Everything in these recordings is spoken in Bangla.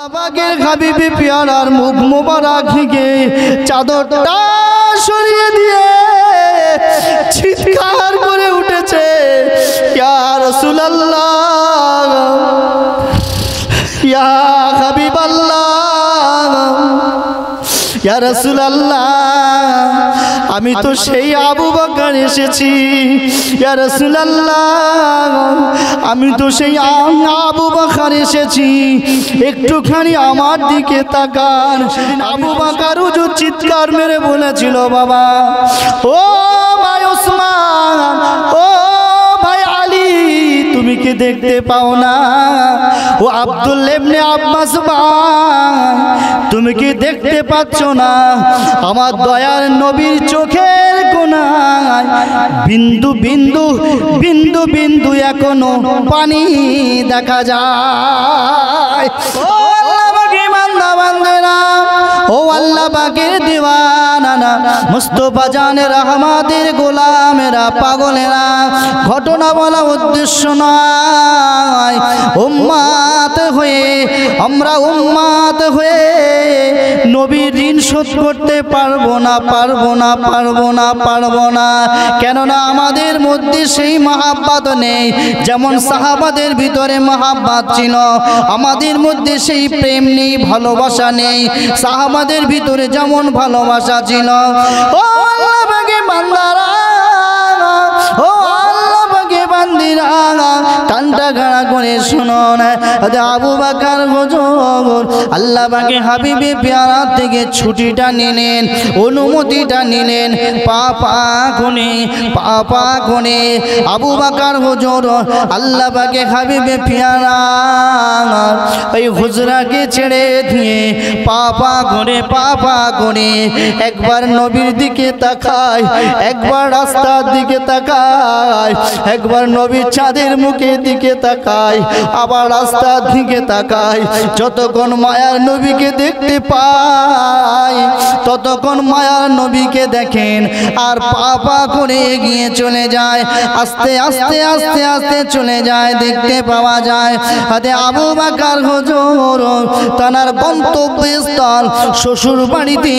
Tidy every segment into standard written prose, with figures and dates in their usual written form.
আল্লাহ পাকের হাবিবে পেয়ারার মুখ মোবারক থেকে চাদরটা সরিয়ে দিয়ে চিৎকার করে উঠেছে, ইয়া রাসূলুল্লাহ, ইয়া হাবিবাল্লাহ, ইয়া রাসূলুল্লাহ, আমি তো সেই আবু বকর এসেছি। ইয়া রাসূলুল্লাহ, আমি তো সেই আবু বকর এসেছি, একটুখানি আমার দিকে তাকান। আবু বকর হুজুর চিৎকার মেরে বলেছিল, বাবা ও ভাই ওসমান, ও ভাই আলী, তুমি কি দেখতে পাও না? ও আব্দুল্লাহ ইবনে আব্বাস ভাই, তুমি কি দেখতে পাচ্ছ না আমার দয়ার নবীর চোখের কোণায় বিন্দু বিন্দু বিন্দু বিন্দু এখনো পানি দেখা যায়? ও আল্লাহ পাকের বান্দা বান্দারা, ও আল্লাহ পাকের দিওয়ানারা, মুস্তাফা জানের রহমাতের গোলামেরা, পাগলেরা, ঘটনা বলা উদ্দেশ্য নয়। উম্মাত হয়ে আমরা উম্মাত হয়ে নবীর ঋণ শোধ করতে পারবো না, পারবো না, পারবো না, পারবো না। কেননা আমাদের মধ্যে সেই মহাব্বত নেই, যেমন সাহাবাদের ভিতরে মহাব্বত ছিল। আমাদের মধ্যে সেই প্রেম নেই, ভালোবাসা নেই, সাহাবাদের ভিতরে যেমন ভালোবাসা ছিল। ও আল্লাহ পাকের বান্দারা, ও আল্লাহ পাকের বান্দিরা, কানটা গাড়া করে শুনুন। আবু বকর হুজুর আল্লাহ পাকের হাবিবে পেয়ারা থেকে ছুটিটা নিলেন, অনুমতিটা নিলেন, পাপা গুনে আবু বকর হুজুর আল্লাহ পাকের হাবিবে পেয়ারা ওই হুজরাকে ছেড়ে দিয়ে পাপা গুনে একবার নবীর দিকে তাকায়, একবার রাস্তার দিকে তাকায়, একবার নবীর চাঁদের মুখের দিকে তাকায়, আবার রাস্তার দিকে তাকায়। যতক্ষণ মায়ার নবীকে দেখতে পায় ততক্ষণ মায়ার নবীকে দেখেন আর পাপা করে এগিয়ে চলে যায়, আস্তে আস্তে আস্তে আস্তে চলে যায়। দেখতে পাওয়া যায় হাতে আবু বকর হুজুর তার গন্তব্যস্থল শ্বশুর বাড়িতে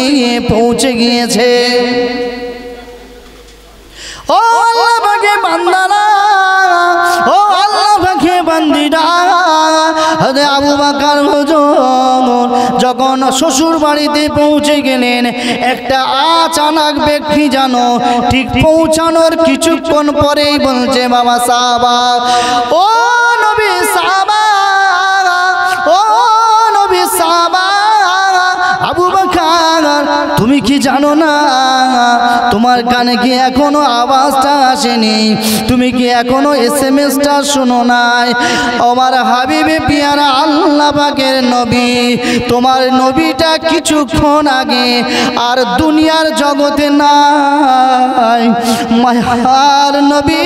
পৌঁছে গিয়েছে। ও আল্লাহ পাকের বান্দারা, ও আল্লাহ পাকের বান্দিরা, হাতে আবু বকর হুজুর যখন শ্বশুর বাড়িতে পৌঁছে গেলেন, একটা আচানক ব্যক্তি জানো ঠিক পৌঁছানোর কিছুক্ষণ পরেই বলছে, বাবা সাহাবা, ও নবী সাহাবা, ও নবী সাহাবা, আবু বকর তুমি কি জানো না তোমার কানে কি এখনো আওয়াজটা আসেনি? তুমি কি এখনো এসএমএসটা শোনো নাই? আমার হাবিবে পিয়ারা আল্লাহ পাকের নবী, তোমার নবীটা কিছুক্ষণ আগে আর দুনিয়ার জগতে নাই। মায়ার নবী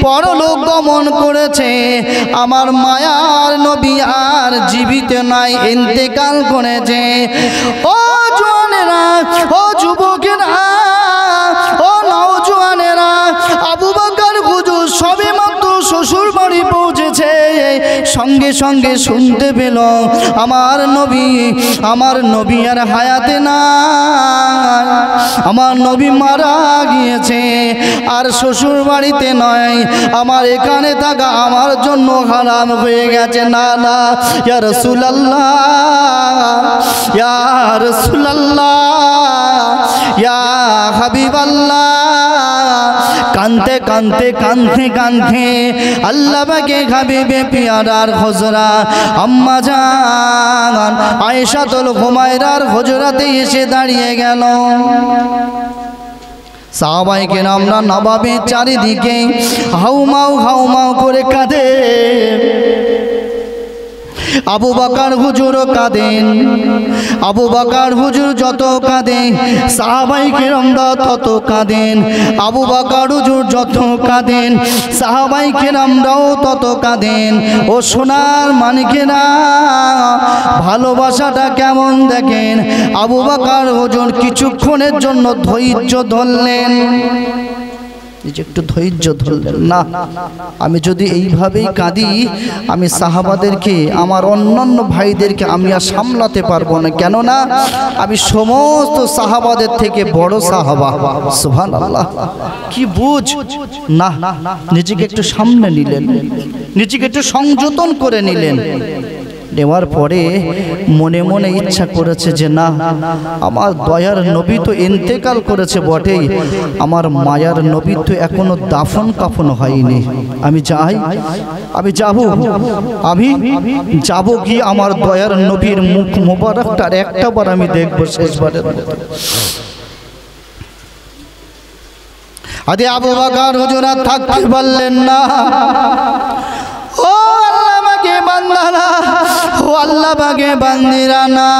পরলোক গমন করেছে, আমার মায়ার নবী আর জীবিত নাই, ইন্তেকাল করেছে। ও জওয়ানেরা, ও যুবকেরা, ও নওজওয়ানেরা, আবু বকর হুজুর সবে মাত্র শ্বশুর বাড়ি পৌঁছেছে, সঙ্গে সঙ্গে শুনতে পেল আমার নবী আর হায়াতে নাই, আমার নবী মারা গিয়েছে, আর শ্বশুর বাড়িতে নয়, আমার এখানে থাকা আমার জন্য হারাম হয়ে গেছে। না না, ইয়া রাসূলুল্লাহ, ইয়া রাসূলুল্লাহ, ইয়া হাবিবাল্লাহ, কানতে কানতে কানতে কানতে আল্লাহ পাকের হাবিবে পিয়ারার হুজরা আম্মা জান আয়েশাতুল হুমায়রার হুজরাতে এসে দাঁড়িয়ে গেল। সাহাবায়ে কেরামরা নবাবের চারিদিকে হাউমাউ করে কাঁদে। আবু বকর হুজুর কাঁদেন, আবু বকর হুজুর যত কাঁদেন সাহাবায়ে কেরামরা তত কাঁদেন, আবু বকর হুজুর যত কাঁদেন সাহাবায়ে কেরামরাও তত কাঁদেন। ও সোনার মানিকেরা, ভালোবাসাটা কেমন দেখেন। আবু বকর হুজুর কিছুক্ষণের জন্য ধৈর্য ধরলেন, নিজে একটু ধৈর্য ধরলেন না, আমি যদি এইভাবেই কাঁদি আমি সাহাবাদেরকে আমার অন্যান্য ভাইদেরকে আমি আর সামলাতে পারবো না, কেননা আমি সমস্ত সাহাবাদের থেকে বড় সাহাবা। সুবহানাল্লাহ, কি বুঝ না, নিজেকে একটু সামনে নিলেন, নিজেকে একটু সংযতন করে নিলেন। নেওয়ার পরে মনে মনে ইচ্ছা করেছে যে না, আমার দয়ার নবী তো ইন্তেকাল করেছে বটেই, আমার মায়ার নবী তো এখনো দাফন কাফন হয়নি। আমি যাই, আমি যাব গিয়ে আমার দয়ার নবীর মুখ মোবারকটা একটাবার আমি দেখবো, শেষবারের মতো। আদি আবু বকর হুজুর থাকতে পারলেন না। ও আল্লাহ বাগে বান্দারা, ও আল্লাহ বাগে বান্দিরা, না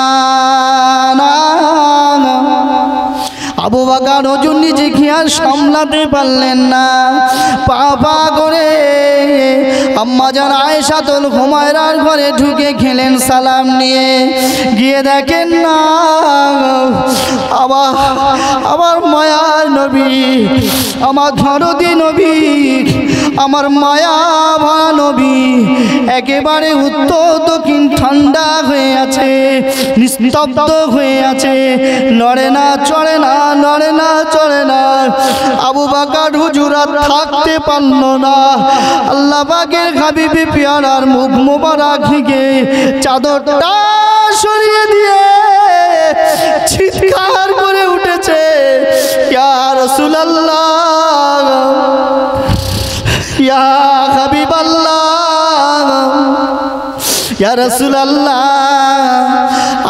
আবু বকর হুজুর নিজেকে আর সামলাতে পারলেন না। পা করে আম্মা জান আয়েশাতুল হুমায়রার ঘরে ঢুকে খেলেন সালাম নিয়ে। গিয়ে দেখেন না আমার মায়ার নবী, আমার দরদি নবী, আমার মায়া ভরা নবী একেবারে উত্তর দক্ষিণ ঠান্ডা হয়ে আছে, নিস্তব্ধ হয়ে আছে, নড়ে না চড়ে না, নড়ে না চড়ে না। আবু বকর হুজুর থাকতে পারল না। আল্লাহ পাকের হাবিবে পেয়ারার মুখ মোবারক থেকে চাদরটা সরিয়ে দিয়ে চিৎকার করে উঠেছে, ইয়া রাসূলুল্লাহ, ইয়া হাবিবাল্লাহ, ইয়া রাসূলুল্লাহ,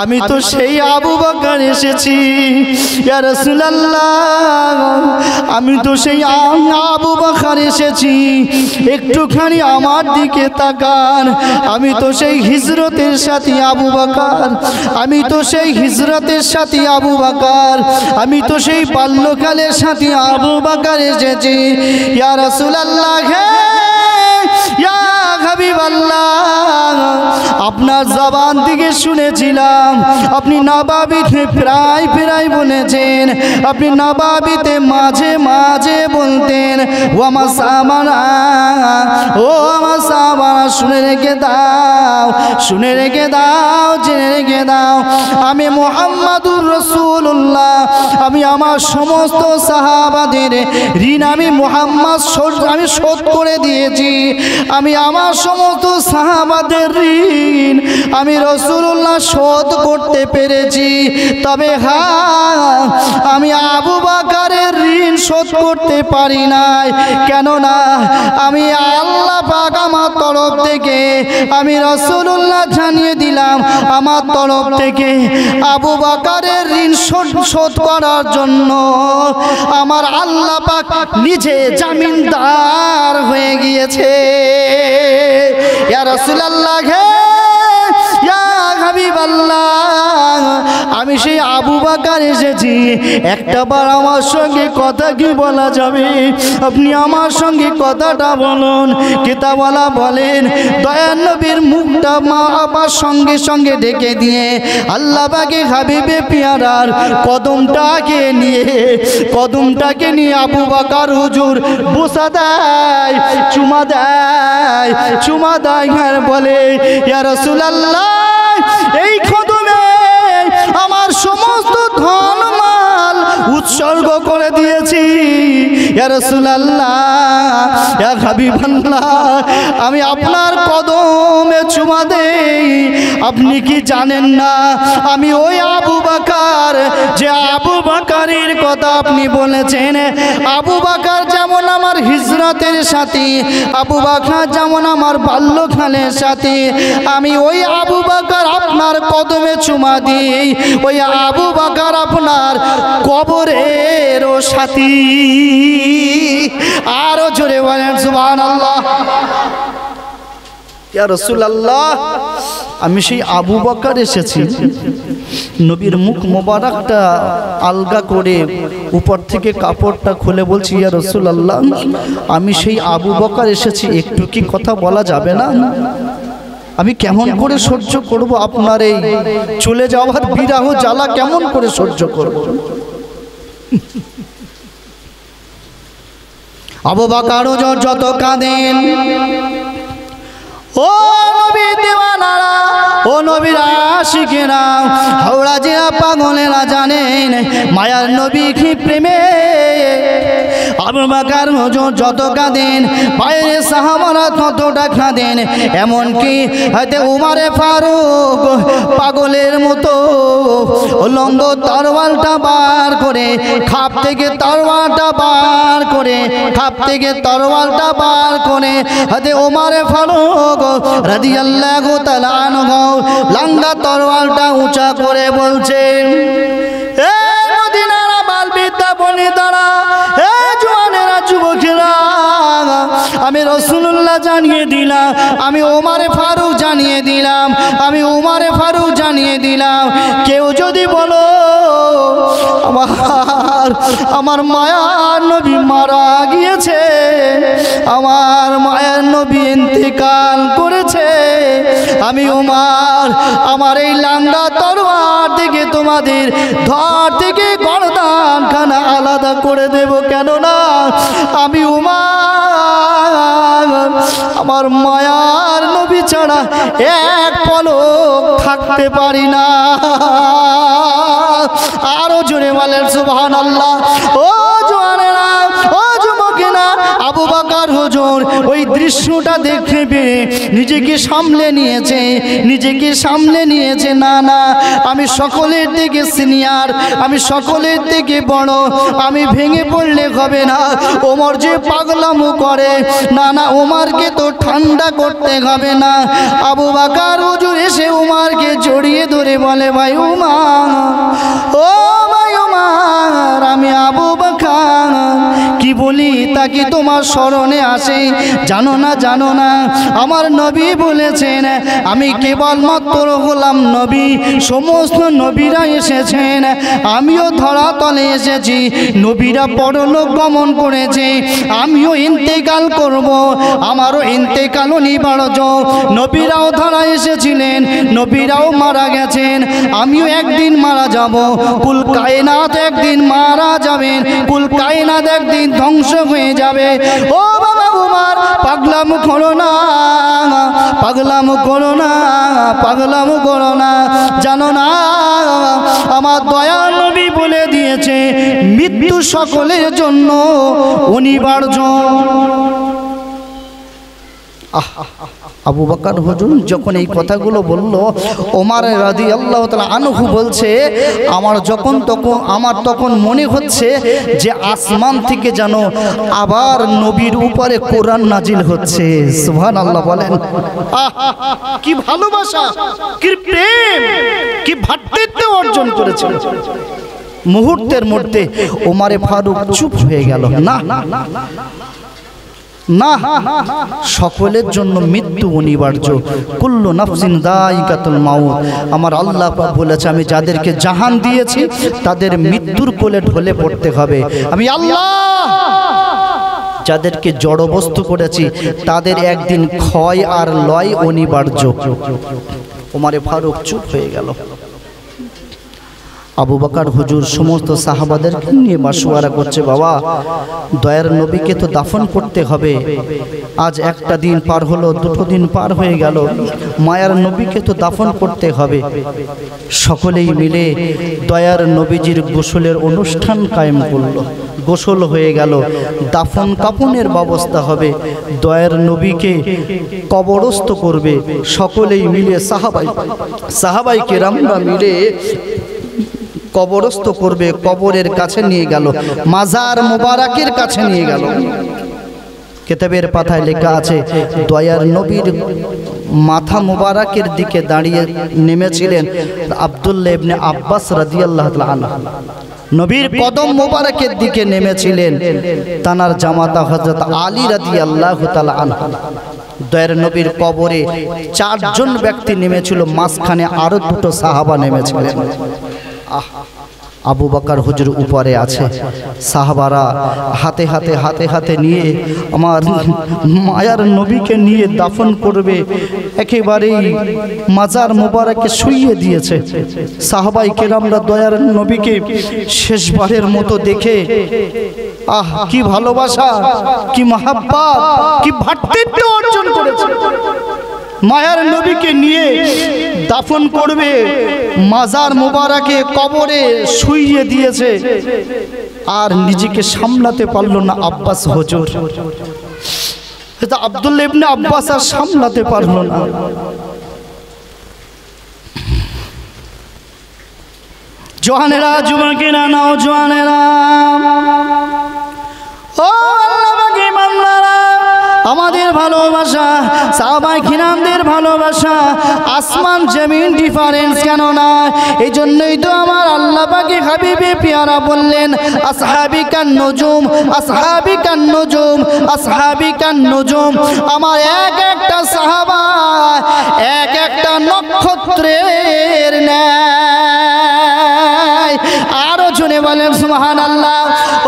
আমি তো সেই আবু বকর এসেছি। ইয়া রাসূলুল্লাহ, আমি তো সেই আবু বকর এসেছি, একটুখানি আমার দিকে তাকান। আমি তো সেই হিজরতের সাথী আবু বকর, আমি তো সেই হিজরতের সাথী আবু বকর, আমি তো সেই বাল্যকালের সাথী আবু বকর এসেছি। ইয়া রাসূলুল্লাহ, ইয়া হাবিবাল্লাহ, আপনার জবান থেকে শুনেছিলাম আপনি নবাবিতে প্রায় প্রায় বলেছেন, আপনি নবাবিতে মাঝে মাঝে বলতেন ও আমার সামানা, ও আমার সামানা, শুনে রেখে দাও, শুনে রেখে দাও, জেনে রেখে দাও, আমি মুহাম্মাদুর রাসূলুল্লাহ, আমি আমার সমস্ত সাহাবাদের ঋণ আমি মুহাম্মদ আমি শোধ করে দিয়েছি। আমি আমার সমস্ত সাহাবাদের ঋণ আমি রাসূলুল্লাহ শোধ করতে পেরেছি। তবে হ্যাঁ, আমি আবু বকরের ঋণ শোধ করতে পারি নাই, কেননা আমি আল্লাহ পাক আমার তরফ থেকে আমি রাসূলুল্লাহ জানিয়ে দিলাম, আমার তরফ থেকে আবু বকরের ঋণ শোধ করার জন্য আমার আল্লাহ পাক নিজে জামিনদার হয়ে গিয়েছে। ইয়া রাসূলুল্লাহ, ইয়া হাবিবাল্লাহ, আমি সেই আবু বকর এসেছি, একটাবার আমার সঙ্গে কথা কি বলা যাবে? আপনি আমার সঙ্গে কথাটা বলুন। কিতাবওয়ালা বলেন, দয়ার নবীর মুখটা মা আবার সঙ্গে সঙ্গে ডেকে দিয়ে আল্লাহ পাকের হাবিবে পেয়ারার কদমটাকে নিয়ে আবু বকর হুজুর বুসা দেয়, চুমা দেয়, চুমা দেয়, আর বলে, ইয়া রাসূলুল্লাহ, এই কদমে আমার সমস্ত ধন মাল উৎসর্গ করে দিয়েছি। ইয়া রাসূলুল্লাহ, ইয়া হাবিবাল্লাহ, আমি আপনার কদমে চুমা দেই। আপনি কি জানেন না আমি ওই আবু বকর, যে আবু বকরের কথা আপনি বলেছেন, আবু বকর যেমন আমার হিজরতের সাথী, আবু বকর যেমন আমার বাল্যকালের সাথী, আমি ওই আবু বকর আপনার কদমে চুমা দিই, ওই আবু বকর আপনার কবরেরও সাথী। আরো জোরে বলেন সুবহানাল্লাহ। ইয়া রাসূলুল্লাহ, আমি সেই আবু বকর এসেছি, নবীর মুখ মোবারকটা আলগা করে উপর থেকে কাপড়টা খুলে বলছি, ইয়া রাসূলুল্লাহ, আমি সেই আবু বকর এসেছি, একটু কি কথা বলা যাবে না? আমি কেমন করে সহ্য করব আপনার এই চলে যাওয়ার বিরহ জ্বালা, কেমন করে সহ্য করব? আবু বকর হুজুর যত কাঁদেন, ও নবী দেওয়ানারা, ও নবীর আশিকেরা, হাওড়া জেলা পাগলেরা জানেন মায়ার নবী কি প্রেমে আবু বকর হুজুর যত কাঁদেন, বাইরে সাহাবারা ততটা কাঁদেন। এমনকি হয়তো উমারে ফারুক পাগলের মতো উলঙ্গ তরোয়ালটা বার করে, খাপ থেকে তরোয়ালটা বার করে, খাপ থেকে তরোয়ালটা বার করে হয়তো উমারে ফারুক রাদিয়াল্লাহু তাআলা আনহু লঙ্গা তরোয়ালটা উঁচা করে বলছেন, এ মদিনার বালবিদ্যা বনিতারা, এ জওয়ানেরা, যুবকেরা, আমি রাসূলুল্লাহ জানিয়ে দিলাম, আমি ওমর ফারুক জানিয়ে দিলাম, আমি ওমর ফারুক জানিয়ে দিলাম, কেউ যদি বলো আমার মায়ার নবী মারা গিয়েছে, আমার মায়ার নবী ইন্তেকাল করেছে, আমি ওমর আমার এই লাঙ্গা তরোয়ার থেকে তোমাদের ধর থেকে গর্দানখানা আলাদা করে দেব। কেননা আমি ওমর আমার মায়ার নবী ছাড়া এক পলক থাকতে পারি না। আরো জোরে বলেন সুবহানাল্লাহ। ও জওয়ানেরা, ও যুবকেরা, আবু বকর হুজুর ওই দৃশ্যটা দেখে পেয়ে নিজেকে সামলে নিয়েছে, নিজেকে সামলে নিয়েছে। না না, আমি সকলের থেকে সিনিয়র, আমি সকলের থেকে বড়, আমি ভেঙে পড়লে হবে না। ওমর যে পাগলামো করে, না না, ওমরকে তো ঠান্ডা করতে হবে না। আবু বকর হুজুর এসে ওমরকে জড়িয়ে ধরে বলে, ভাই ওমর, ও ভাই ওমর, আমি আবু বকর কি বলি তা কি তোমার স্মরণে আসে? জানো না, জানো না, আমার নবী বলেছেন আমি কেবলমাত্র হলাম নবী, সমস্ত নবীরা এসেছেন, আমিও ধরাতলে এসেছি, নবীরা পরলোক গমন করেছে, আমিও ইন্তেকাল করব, আমারও ইন্তেকাল অনিবার্য। নবীরাও ধরা এসেছিলেন, নবীরাও মারা গেছেন, আমিও একদিন মারা যাব, কুল কায়নাত একদিন মারা যাবেন, কুল কায়নাত একদিন ধ্বংস হয়ে যাবে। ও বাবা ওমর, পাগলামো করো না, পাগলামো করো না, পাগলামো করো না। জানো না আমার দয়ার নবী বলে দিয়েছে মৃত্যু সকলের জন্য অনিবার্য। আবু বকর হুজুর যখন এই কথাগুলো বলল, ওমর রাদিয়াল্লাহু তাআলা আনহু বলছে, আমার তখন মনে হচ্ছে যে আসমান থেকে যেন আবার নবীর উপরে কোরআন নাজিল হচ্ছে। সুবহানাল্লাহ বলেন। কি ভালোবাসা, কি প্রেম, কি ভ্রাতৃত্ব অর্জন করেছে। মুহূর্তের মধ্যে ওমর ফারুক চুপ হয়ে গেল। না না, সকলের জন্য মৃত্যু অনিবার্য, কুল্লু নাফসিন যায়িকাতুল মাউত। আমার আল্লাহ পাক বলেছে আমি যাদেরকে জাহান দিয়েছি তাদের মৃত্যুর কোলে ঢলে পড়তে হবে। আমি আল্লাহ যাদেরকে জড় বস্তু করেছি তাদের একদিন ক্ষয় আর লয় অনিবার্য। ওমর ফারুক চুপ হয়ে গেল। আবু বকর হুজুর সমস্ত সাহাবাদেরকে নিয়ে মাশওয়ারা করছে, বাবা দয়ার নবীকে তো দাফন করতে হবে, আজ একটা দিন পার হলো, দুটো দিন পার হয়ে গেল, মায়ার নবীকে তো দাফন করতে হবে। সকলেই মিলে দয়ার নবীজির গোসলের অনুষ্ঠান কায়েম করলো। গোসল হয়ে গেল, দাফন কাফনের ব্যবস্থা হবে, দয়ার নবীকে কবরস্থ করবে। সকলেই মিলে সাহাবাই কেরামরা মিলে কবরস্থ করবে। কবরের কাছে নিয়ে গেল, মাজার মুবারকের কাছে নিয়ে গেল। কিতাবের পাতায় লেখা আছে দয়ার নবীর মাথা মুবারকের দিকে দাঁড়িয়ে নেমেছিলেন আব্দুল্লাহ ইবনে আব্বাস রাদিয়াল্লাহু তাআলা আনহু। নবীর কদম মুবারকের দিকে নেমেছিলেন তানার জামাতা হযরত আলী রাদিয়াল্লাহু তাআলা আনহু। দয়ার নবীর কবরে চারজন ব্যক্তি নেমেছিল, মাঝখানে আরো দুটো সাহাবা নেমেছিলেন। আবু বকর হুজুর উপরে আছে, সাহাবারা হাতে হাতে হাতে হাতে নিয়ে আমার মায়ার নবীকে নিয়ে দাফন করবে, একেবারেই মাজার মোবারকে শুইয়ে দিয়েছে। সাহাবাই কেরামরা দয়ার নবীকে শেষবারের মতো দেখে আহ কি ভালোবাসা, কি মহাব্বত, কি ভ্রাতৃত্ব অর্জন করেছে। মায়ার নবীকে নিয়ে দাফন করবে, মাজার মোবারকে কবরে শুইয়ে দিয়েছে, আর নিজেকে সামলাতে পারল না আব্বাস হুজুর। এটা আব্দুল্লাহ ইবনে আব্বাস আর সামলাতে পারল না। জওয়ানেরা, যুবকেরা, নওজওয়ানেরা, ও আল্লাহবাগী বান্দারা, আমাদের ভালোবাসা, সাহাবায়ে কিরামদের ভালোবাসা আসমান জমিন ডিফারেন্স কেন না? এই জন্যই তো আমার আল্লাহ পাকে হাবিবে পিয়ারা বললেন, আসহাবিকান নুজুম, আসহাবিকান নুজুম, আসহাবিকান নুজুম। আমার এক একটা সাহাবা এক একটা নক্ষত্রের ন্যায়। আরো জনে বলেন সুবহানাল্লাহ।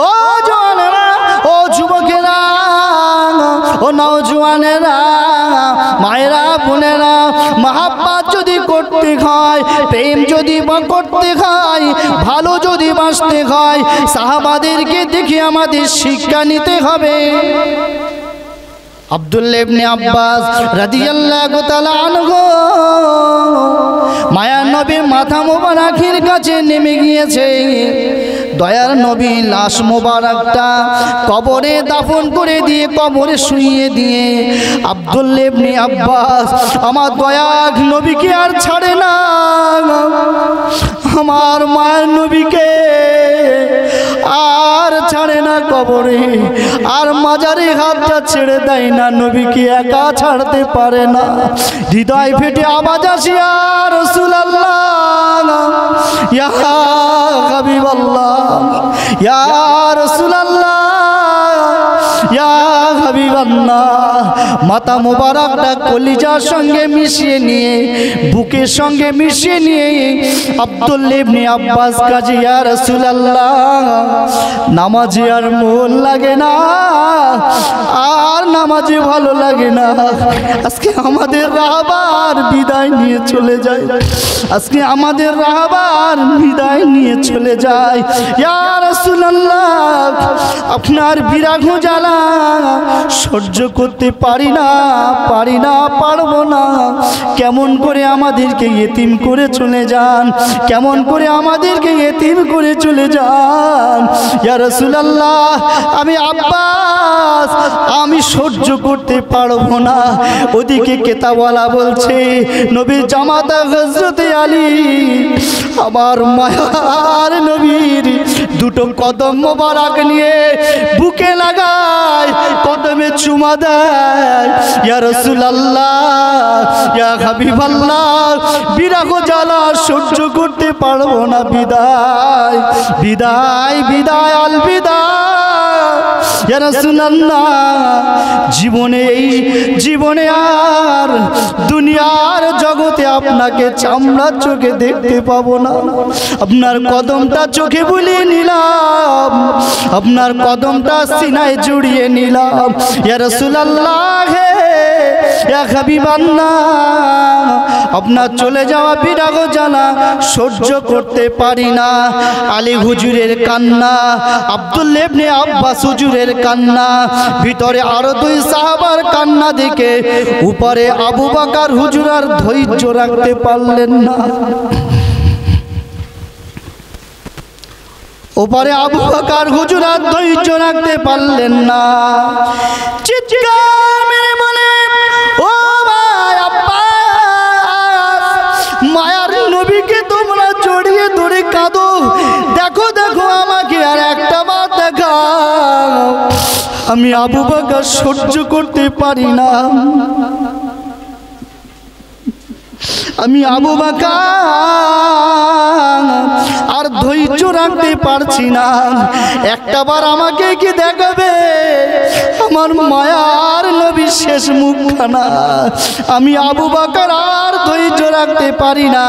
ও জওয়ানেরা, ও যুবকেরা, ও নওজওয়ানেরা, মায়েরা, বোনেরা, মহাব্বত যদি করতে হয়, প্রেম যদি করতে হয়, ভালো যদি বাসতে হয়, সাহাবাদেরকে দেখে আমাদের শিক্ষা নিতে হবে। আব্দুল্লাহ ইবনে আব্বাস রাদিয়াল্লাহু তাআলা আনহু মায়ার নবীর মাথা মোবারকের কাছে নেমে গিয়েছে। দয়ার নবী লাশ মোবারকটা কবরে দাফন করে দিয়ে, কবরে শুইয়ে দিয়ে আব্দুল্লাহ ইবনে আব্বাস আমার দয়ার নবীকে আর ছাড়ে না। আমার মায়ের নবীকে আর ছাড়ে না কবরে, আর মাজারে হাতটা ছেড়ে দেয় না, নবীকে একা ছাড়তে পারে না। হৃদয় ফেটে আওয়াজ আসে, ইয়া রাসূলুল্লাহ, ইয়া হাবিবাল্লাহ, ইয়া রাসূলুল্লাহ, ইয়া হাবিবাল্লাহ। মাথা মোবারকটা কলিজার সঙ্গে মিশিয়ে নিয়ে, বুকের সঙ্গে মিশিয়ে নিয়ে আব্দুল্লাহ ইবনে আব্বাস কাজে, ইয়া রাসূলুল্লাহ, নামাজে আর মন লাগে না, আর নামাজে ভালো লাগে না, আজকে আমাদের রাহবার বিদায় নিয়ে চলে যায়, আজকে আমাদের রাহবার বিদায় নিয়ে চলে যায়। ইয়া রাসূলুল্লাহ, আপনার বিরাগ জ্বালা সহ্য করতে পারি না, পারি না, পারবো না। কেমন করে আমাদেরকে ইতিম করে চলে যান, কেমন করে আমাদেরকে ইতিম করে চলে যান। ইয়া রাসূলুল্লাহ, আমি আব্বাস, আমি সহ্য করতে পারবো না। ওদিকে কেতাওয়ালা বলছে, নবীর জামাতা হযরতে আলী আমার মায়ার নবীর দুটো কদম মোবারক নিয়ে বুকে লাগায়, কদমে চুমা দেয়। ইয়া রাসূলুল্লাহ, ইয়া হাবিবাল্লাহ, বিরহ জ্বালা সহ্য করতে পারবো না, বিদায়, বিদায়, বিদায়, আল বিদায়। ইয়া রাসূলুল্লাহ, জীবনে, এই জীবনে আর দুনিয়ার জগতে আপনাকে চামড়ার চোখে দেখতে পাবো না। আপনার কদমটা চোখে বুলিয়ে নিলাম, আপনার কদমটা সিনায় জড়িয়ে নিলাম। ইয়া রাসূলুল্লাহ, ইয়া হাবিবাল্লাহ, আপনার চলে যাওয়া বিরাগ জ্বালা সহ্য করতে পারি না। আলী হুজুরের কান্না, আব্দুল্লাহ ইবনে আব্বাস হুজুরের কান্না, ভিতরে আরো দুই সাহাবার কান্না দেখে উপরে আবু বকর হুজুর আর ধৈর্য রাখতে পারলেন না। ওপারে আবু বকর হুজুর আর ধৈর্য রাখতে পারলেন না, চিৎকার মেরে বলে, ও ভাই আব্বাস, মায়ার নবীকে তোমরা জড়িয়ে ধরে কাঁদো, দেখো দেখো আমাকে আর একটা বার দেখাও। আমি আবু বকর সহ্য করতে পারি না, আমি আবু বকর আর ধৈর্য রাখতে পারছি না, একটা বার আমাকে কি দেখাবে? আমার মায়ার নবী শেষ মুখখানা আমি আবু বকর আর ধৈর্য রাখতে পারি না।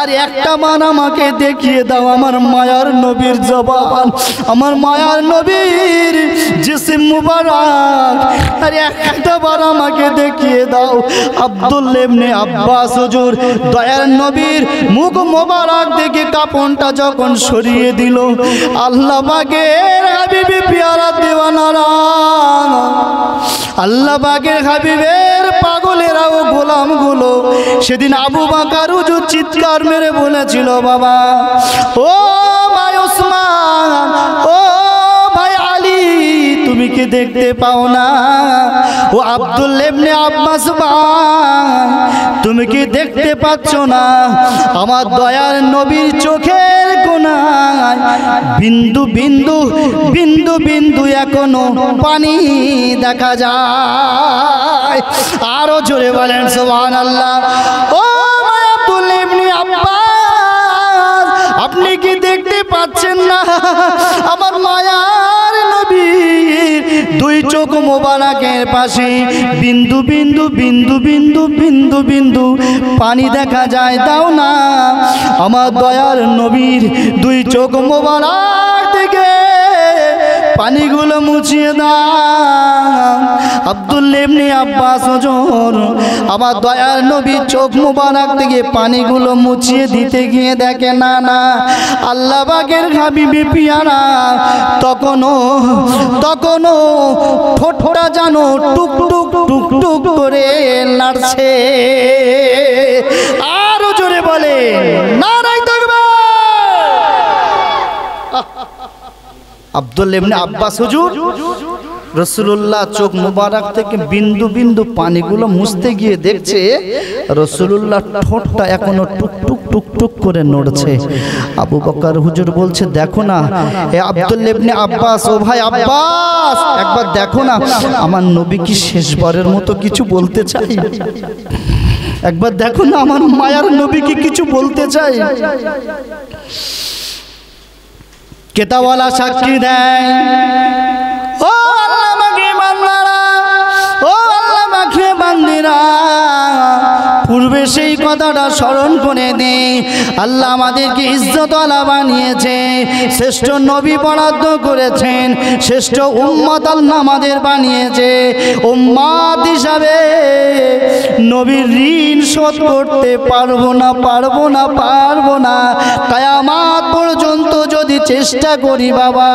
আর একটা মান আমাকে দেখিয়ে দাও আমার মায়ার নবীর জবান, আমার মায়ার নবীর জিসিম মুবারক, আর একটা বার আমাকে দেখিয়ে দাও। আব্দুল্লাহ ইবনে আব্বাস হুজুর দয়ার নবীর মুখ মোবারক দেখে কাপড়টা যখন সরিয়ে দিল, আল্লাহ পাকের হাবিবে পিয়ারা দেওয়ানারা, আল্লাহ পাকের হাবিবের পাগলেরাও গোলামগুলো সেদিন আবু বকর হুজুর চিৎকার মেরে বলেছিল, বাবা ও ভাই ওসমান, ও ভাই আলী, তুমি কি দেখতে পাও না? ও আব্দুল্লাহ ইবনে আব্বাস ভাই, তুমি কি দেখতে পাচ্ছ না আমার দয়ার নবীর চোখের কোণায় বিন্দু বিন্দু বিন্দু বিন্দু এখনো পানি দেখা যায়? আরো জোরে বলেন সুবহানাল্লাহ। ও আব্দুল্লাহ ইবনে আব্বাস, আপনি কি দেখতে পাচ্ছেন না আমার মায়ার নবীর দুই চোখ মোবারকের পাশে বিন্দু বিন্দু বিন্দু বিন্দু বিন্দু বিন্দু পানি দেখা যায়? দাও না আমার দয়ার নবীর দুই চোখ মোবারক থেকে পানিগুলো মুছিয়ে দাও। আব্দুল্লাহ ইবনে আব্বাস হুজুর আমার দয়ার নবীর চোখ মোবারক থেকে পানিগুলো মুছিয়ে দিতে গিয়ে দেখে না না আল্লাহ পাকের হাবিবে পিয়ারা তখনও ঠোঁটটা জানো টুক টুক টুক টুক করে নাড়ছে। আরো জোরে বলে নারায়ে তাকবীর। আব্দুল্লাহ ইবনে আব্বাস হুজুর রাসূলুল্লাহ চোখ মোবারক থেকে বিন্দু বিন্দু পানিগুলো মুছতে গিয়ে দেখছে রাসূলুল্লাহ ঠোঁটটা এখনো টুক টুক টুক টুক করে নড়ছে। আবু বকর হুজুর বলছে, দেখো না এ আব্দুল্লাহ ইবনে আব্বাস, ও ভাই আব্বাস, একবার দেখো না আমার নবী কি শেষবারের মতো কিছু বলতে চাই? একবার দেখো না আমার মায়ার নবী কি কিছু বলতে চাই? কেতাওয়ালা সাক্ষী দেয়, ও আল্লাহ মাকে বান্দারা, ও আল্লাহ মাকে বান্দিরা, পূর্বে সেই কথাটা স্মরণ করে দে। আল্লাহ আমাদেরকে ইজ্জতওয়ালা বানিয়েছে, শ্রেষ্ঠ নবী বরাদ্দ করেছেন, শ্রেষ্ঠ উম্মত আল্লাহ আমাদের বানিয়েছে। উম্মত হিসাবে নবীর ঋণ শোধ করতে পারবো না, পারবো না, পারবো না। কিয়ামত পর্যন্ত যদি চেষ্টা করি বাবা,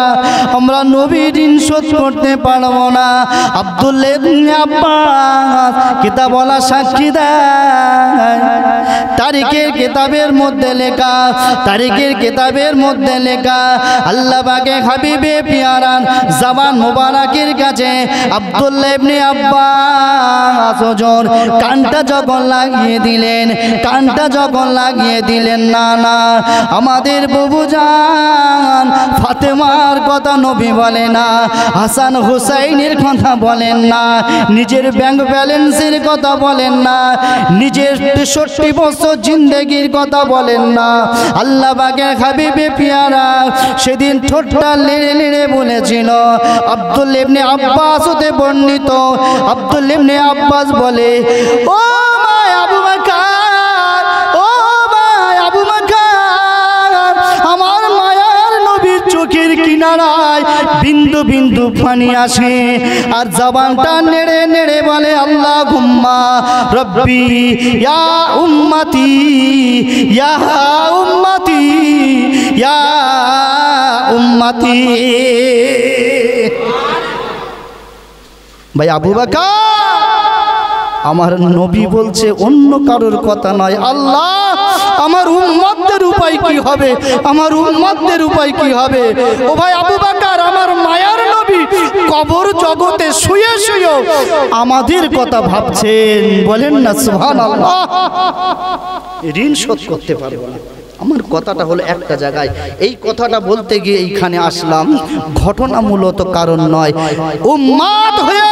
আমরা নবীর ঋণ শোধ করতে পারবো না। আব্দুল্লাহ ইবনে আব্বাস কিতাবওয়ালা সাক্ষী দেয়, তারিখের কিতাবের মধ্যে লেখা, তারিখের কিতাবের মধ্যে লেখা আল্লাহ পাকের হাবিবে পিয়ারার জবান মোবারকের কাছে আব্দুল্লাহ ইবনে আব্বাস হুজুর কানটা যখন লাগিয়ে দিলেন, কানটা যখন লাগিয়ে দিলেন, না না আমাদের বুবুজান ফাতেমার কথা নবী বলে না, হাসান হুসাইনের কথা বলেন না, নিজের ব্যাংক ব্যালেন্সের কথা বলেন না, নিজের 63 বছর জিন্দেগির কথা বলেন না। আল্লাহ পাকের হাবিবে পিয়ারা সেদিন ঠোঁটটা নেড়ে নেড়ে বলেছিল। আব্দুল্লাহ ইবনে আব্বাস হতে বর্ণিত, আব্দুল্লাহ ইবনে আব্বাস বলে, ও ভাই আবু বকর, ও ভাই আবু বকর, আমার মায়ার নবীর চোখের কিনারায় বিন্দু বিন্দু পানি আসে আর জবানটা নেড়ে নেড়ে বলে, আল্লাহুম্মা রব্বি ইয়া উম্মতি, ইয়া উম্মতি, ইয়া উম্মতি। ভাই আবু বকর, আমার নবী বলছে অন্য কারোর কথা নয়, আল্লাহ আমার উম্মতদের উপায় কি হবে, আমার উম্মতদের উপায় কি হবে? ও ভাই আবু বকর, আমার মায়ার নবী কবর জগতে শুয়ে শুয়ে আমাদের কথা ভাবছেন, বলেন না সুবহানাল্লাহ। ঋণ শোধ করতে পারবো না। আমার কথাটা হলো একটা জায়গায়, এই কথাটা বলতে গিয়ে এইখানে আসলাম, ঘটনা মূলত কারণ নয়। উম্মত হয়ে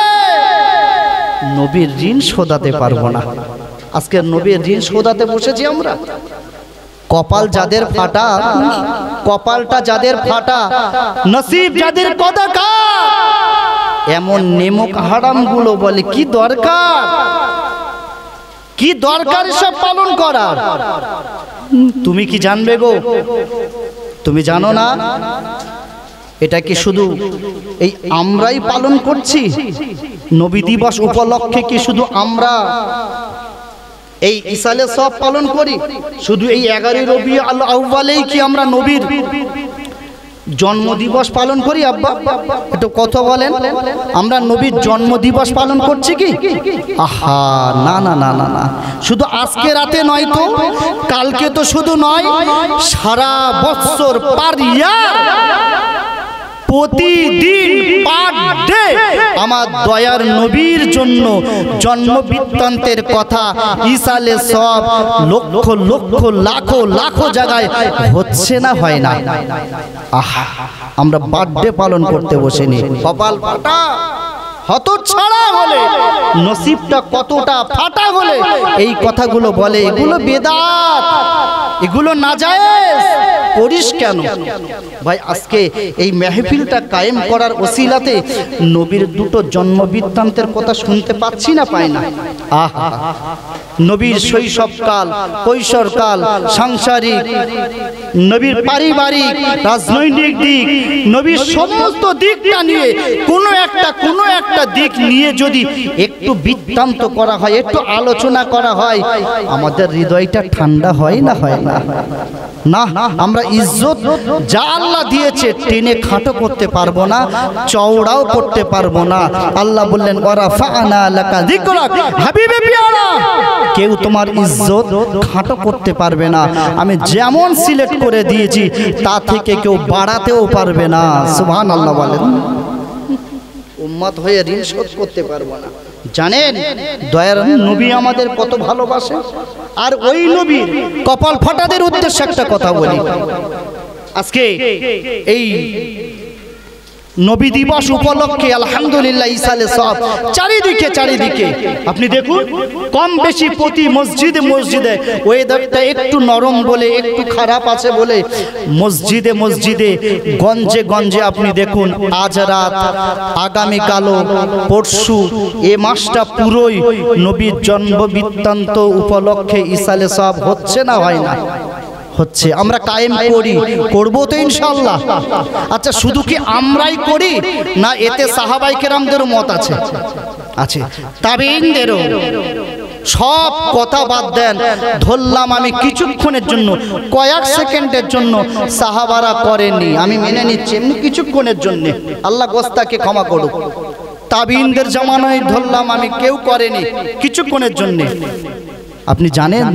নবীর ঋণ শোধাতে পারবো না। আজকে নবীর ঋণ শোধাতে বসেছি আমরা। কপাল যাদের ফাটা, কপালটা যাদের ফাটা, নসিব যাদের কদাকার, এমন নেমক হারামগুলো বলে কি দরকার, কি দরকার সব পালন করার? তুমি কি জানবে গো? তুমি জানো না? এটা কি শুধু এই আমরাই পালন করছি? নবী দিবস উপলক্ষে কি শুধু আমরা এই ইসালে সব পালন করি? শুধু এই 11 রবিউল আউয়ালেই কি আমরা নবীর জন্মদিবস পালন করি? আব্বা একটু কথা বলেন, আমরা নবীর জন্মদিবস পালন করছি কি? আহা, না না না না না, শুধু আজকে রাতে নয় তো, কালকে তো শুধু নয়, সারা বছর পার ইয়ার প্রতিদিন পার ডে আমার দয়ার নবীর জন্য জন্ম বৃত্তান্তের কথা ইসালে সব লক্ষ লক্ষ লাখো লাখো জায়গায় হচ্ছে না, হয় না? আহা, আমরা বার্থডে পালন করতে বসেনি, কপাল ফাটা হতচ্ছাড়া হলে, নসিবটা কতটা ফাটা হলে এই কথাগুলো বলে। এগুলো বেদাত, এগুলো নাজায়েজ। করিস কেন ভাই? আজকে এই মেহফিলটা কায়েম করার ওসিলাতে নবীর দুটো জন্ম বৃত্তান্তের কথা শুনতে পাচ্ছি না, পাই না? আহা, নবীর শৈশবকাল, কৈশোরকাল, সাংসারিক, নবীর পারিবারিক, রাজনৈতিক দিক, নবীর সমস্ত দিকটা নিয়ে কোনো একটা দিক নিয়ে যদি একটু বৃত্তান্ত করা হয়, একটু আলোচনা করা হয়, আমাদের হৃদয়টা ঠান্ডা হয় না, হয় না? না, আমরা ইজ্জত যা আল্লাহ দিয়েছে টেনে খাটো করতে পারবো না, চওড়াও করতে পারবো না। আল্লাহ বললেন ওয়ারাফা'না লাকা যিকরাক, হাবিবে পিয়ারা, কেউ তোমার ইজ্জত খাটো করতে পারবে না। আমি যেমন সিলেক্ট করে দিয়েছি তা থেকে কেউ বাড়াতেও পারবে না। সুবহানাল্লাহ বলেন। উম্মত হয়ে ঋণ শোধ করতে পারবো না। জানেন দয়ার নবী আমাদের কত ভালোবাসে? আর ওই নবীর কপাল ফাটাদের উদ্দেশ্যে একটা কথা বলি। আজকে এই নবী দিবস উপলক্ষে আলহামদুলিল্লাহ ইসালে সব চারিদিকে আপনি দেখুন, কম বেশি প্রতি মসজিদে ওয়েদারটা একটু নরম বলে, একটু খারাপ আছে বলে মসজিদে গঞ্জে আপনি দেখুন, আজ রাত, আগামীকালও, পরশু, এ মাসটা পুরোই নবীর জন্ম বৃত্তান্ত উপলক্ষে ইসালে সব হচ্ছে না, হয় না? হচ্ছে। আমরা কায়েম করি, করবো তো ইনশাআল্লাহ। আচ্ছা, শুধু কি আমরাই করি না এতে সাহাবায়ে কেরামদেরও মত আছে? আছে, তাবেঈনদেরও। সব কথা বাদ দেন, ধরলাম আমি কিছুক্ষণের জন্য, কয়েক সেকেন্ডের জন্য সাহাবারা করেননি, আমি মেনে নিচ্ছি, এমনি কিছুক্ষণের জন্য, আল্লাহ গোস্তাকে ক্ষমা করুক। তাবেঈনদের জামানায় ধরলাম আমি, কেউ করেনি, কিছুক্ষণের জন্য। আপনি জানেন,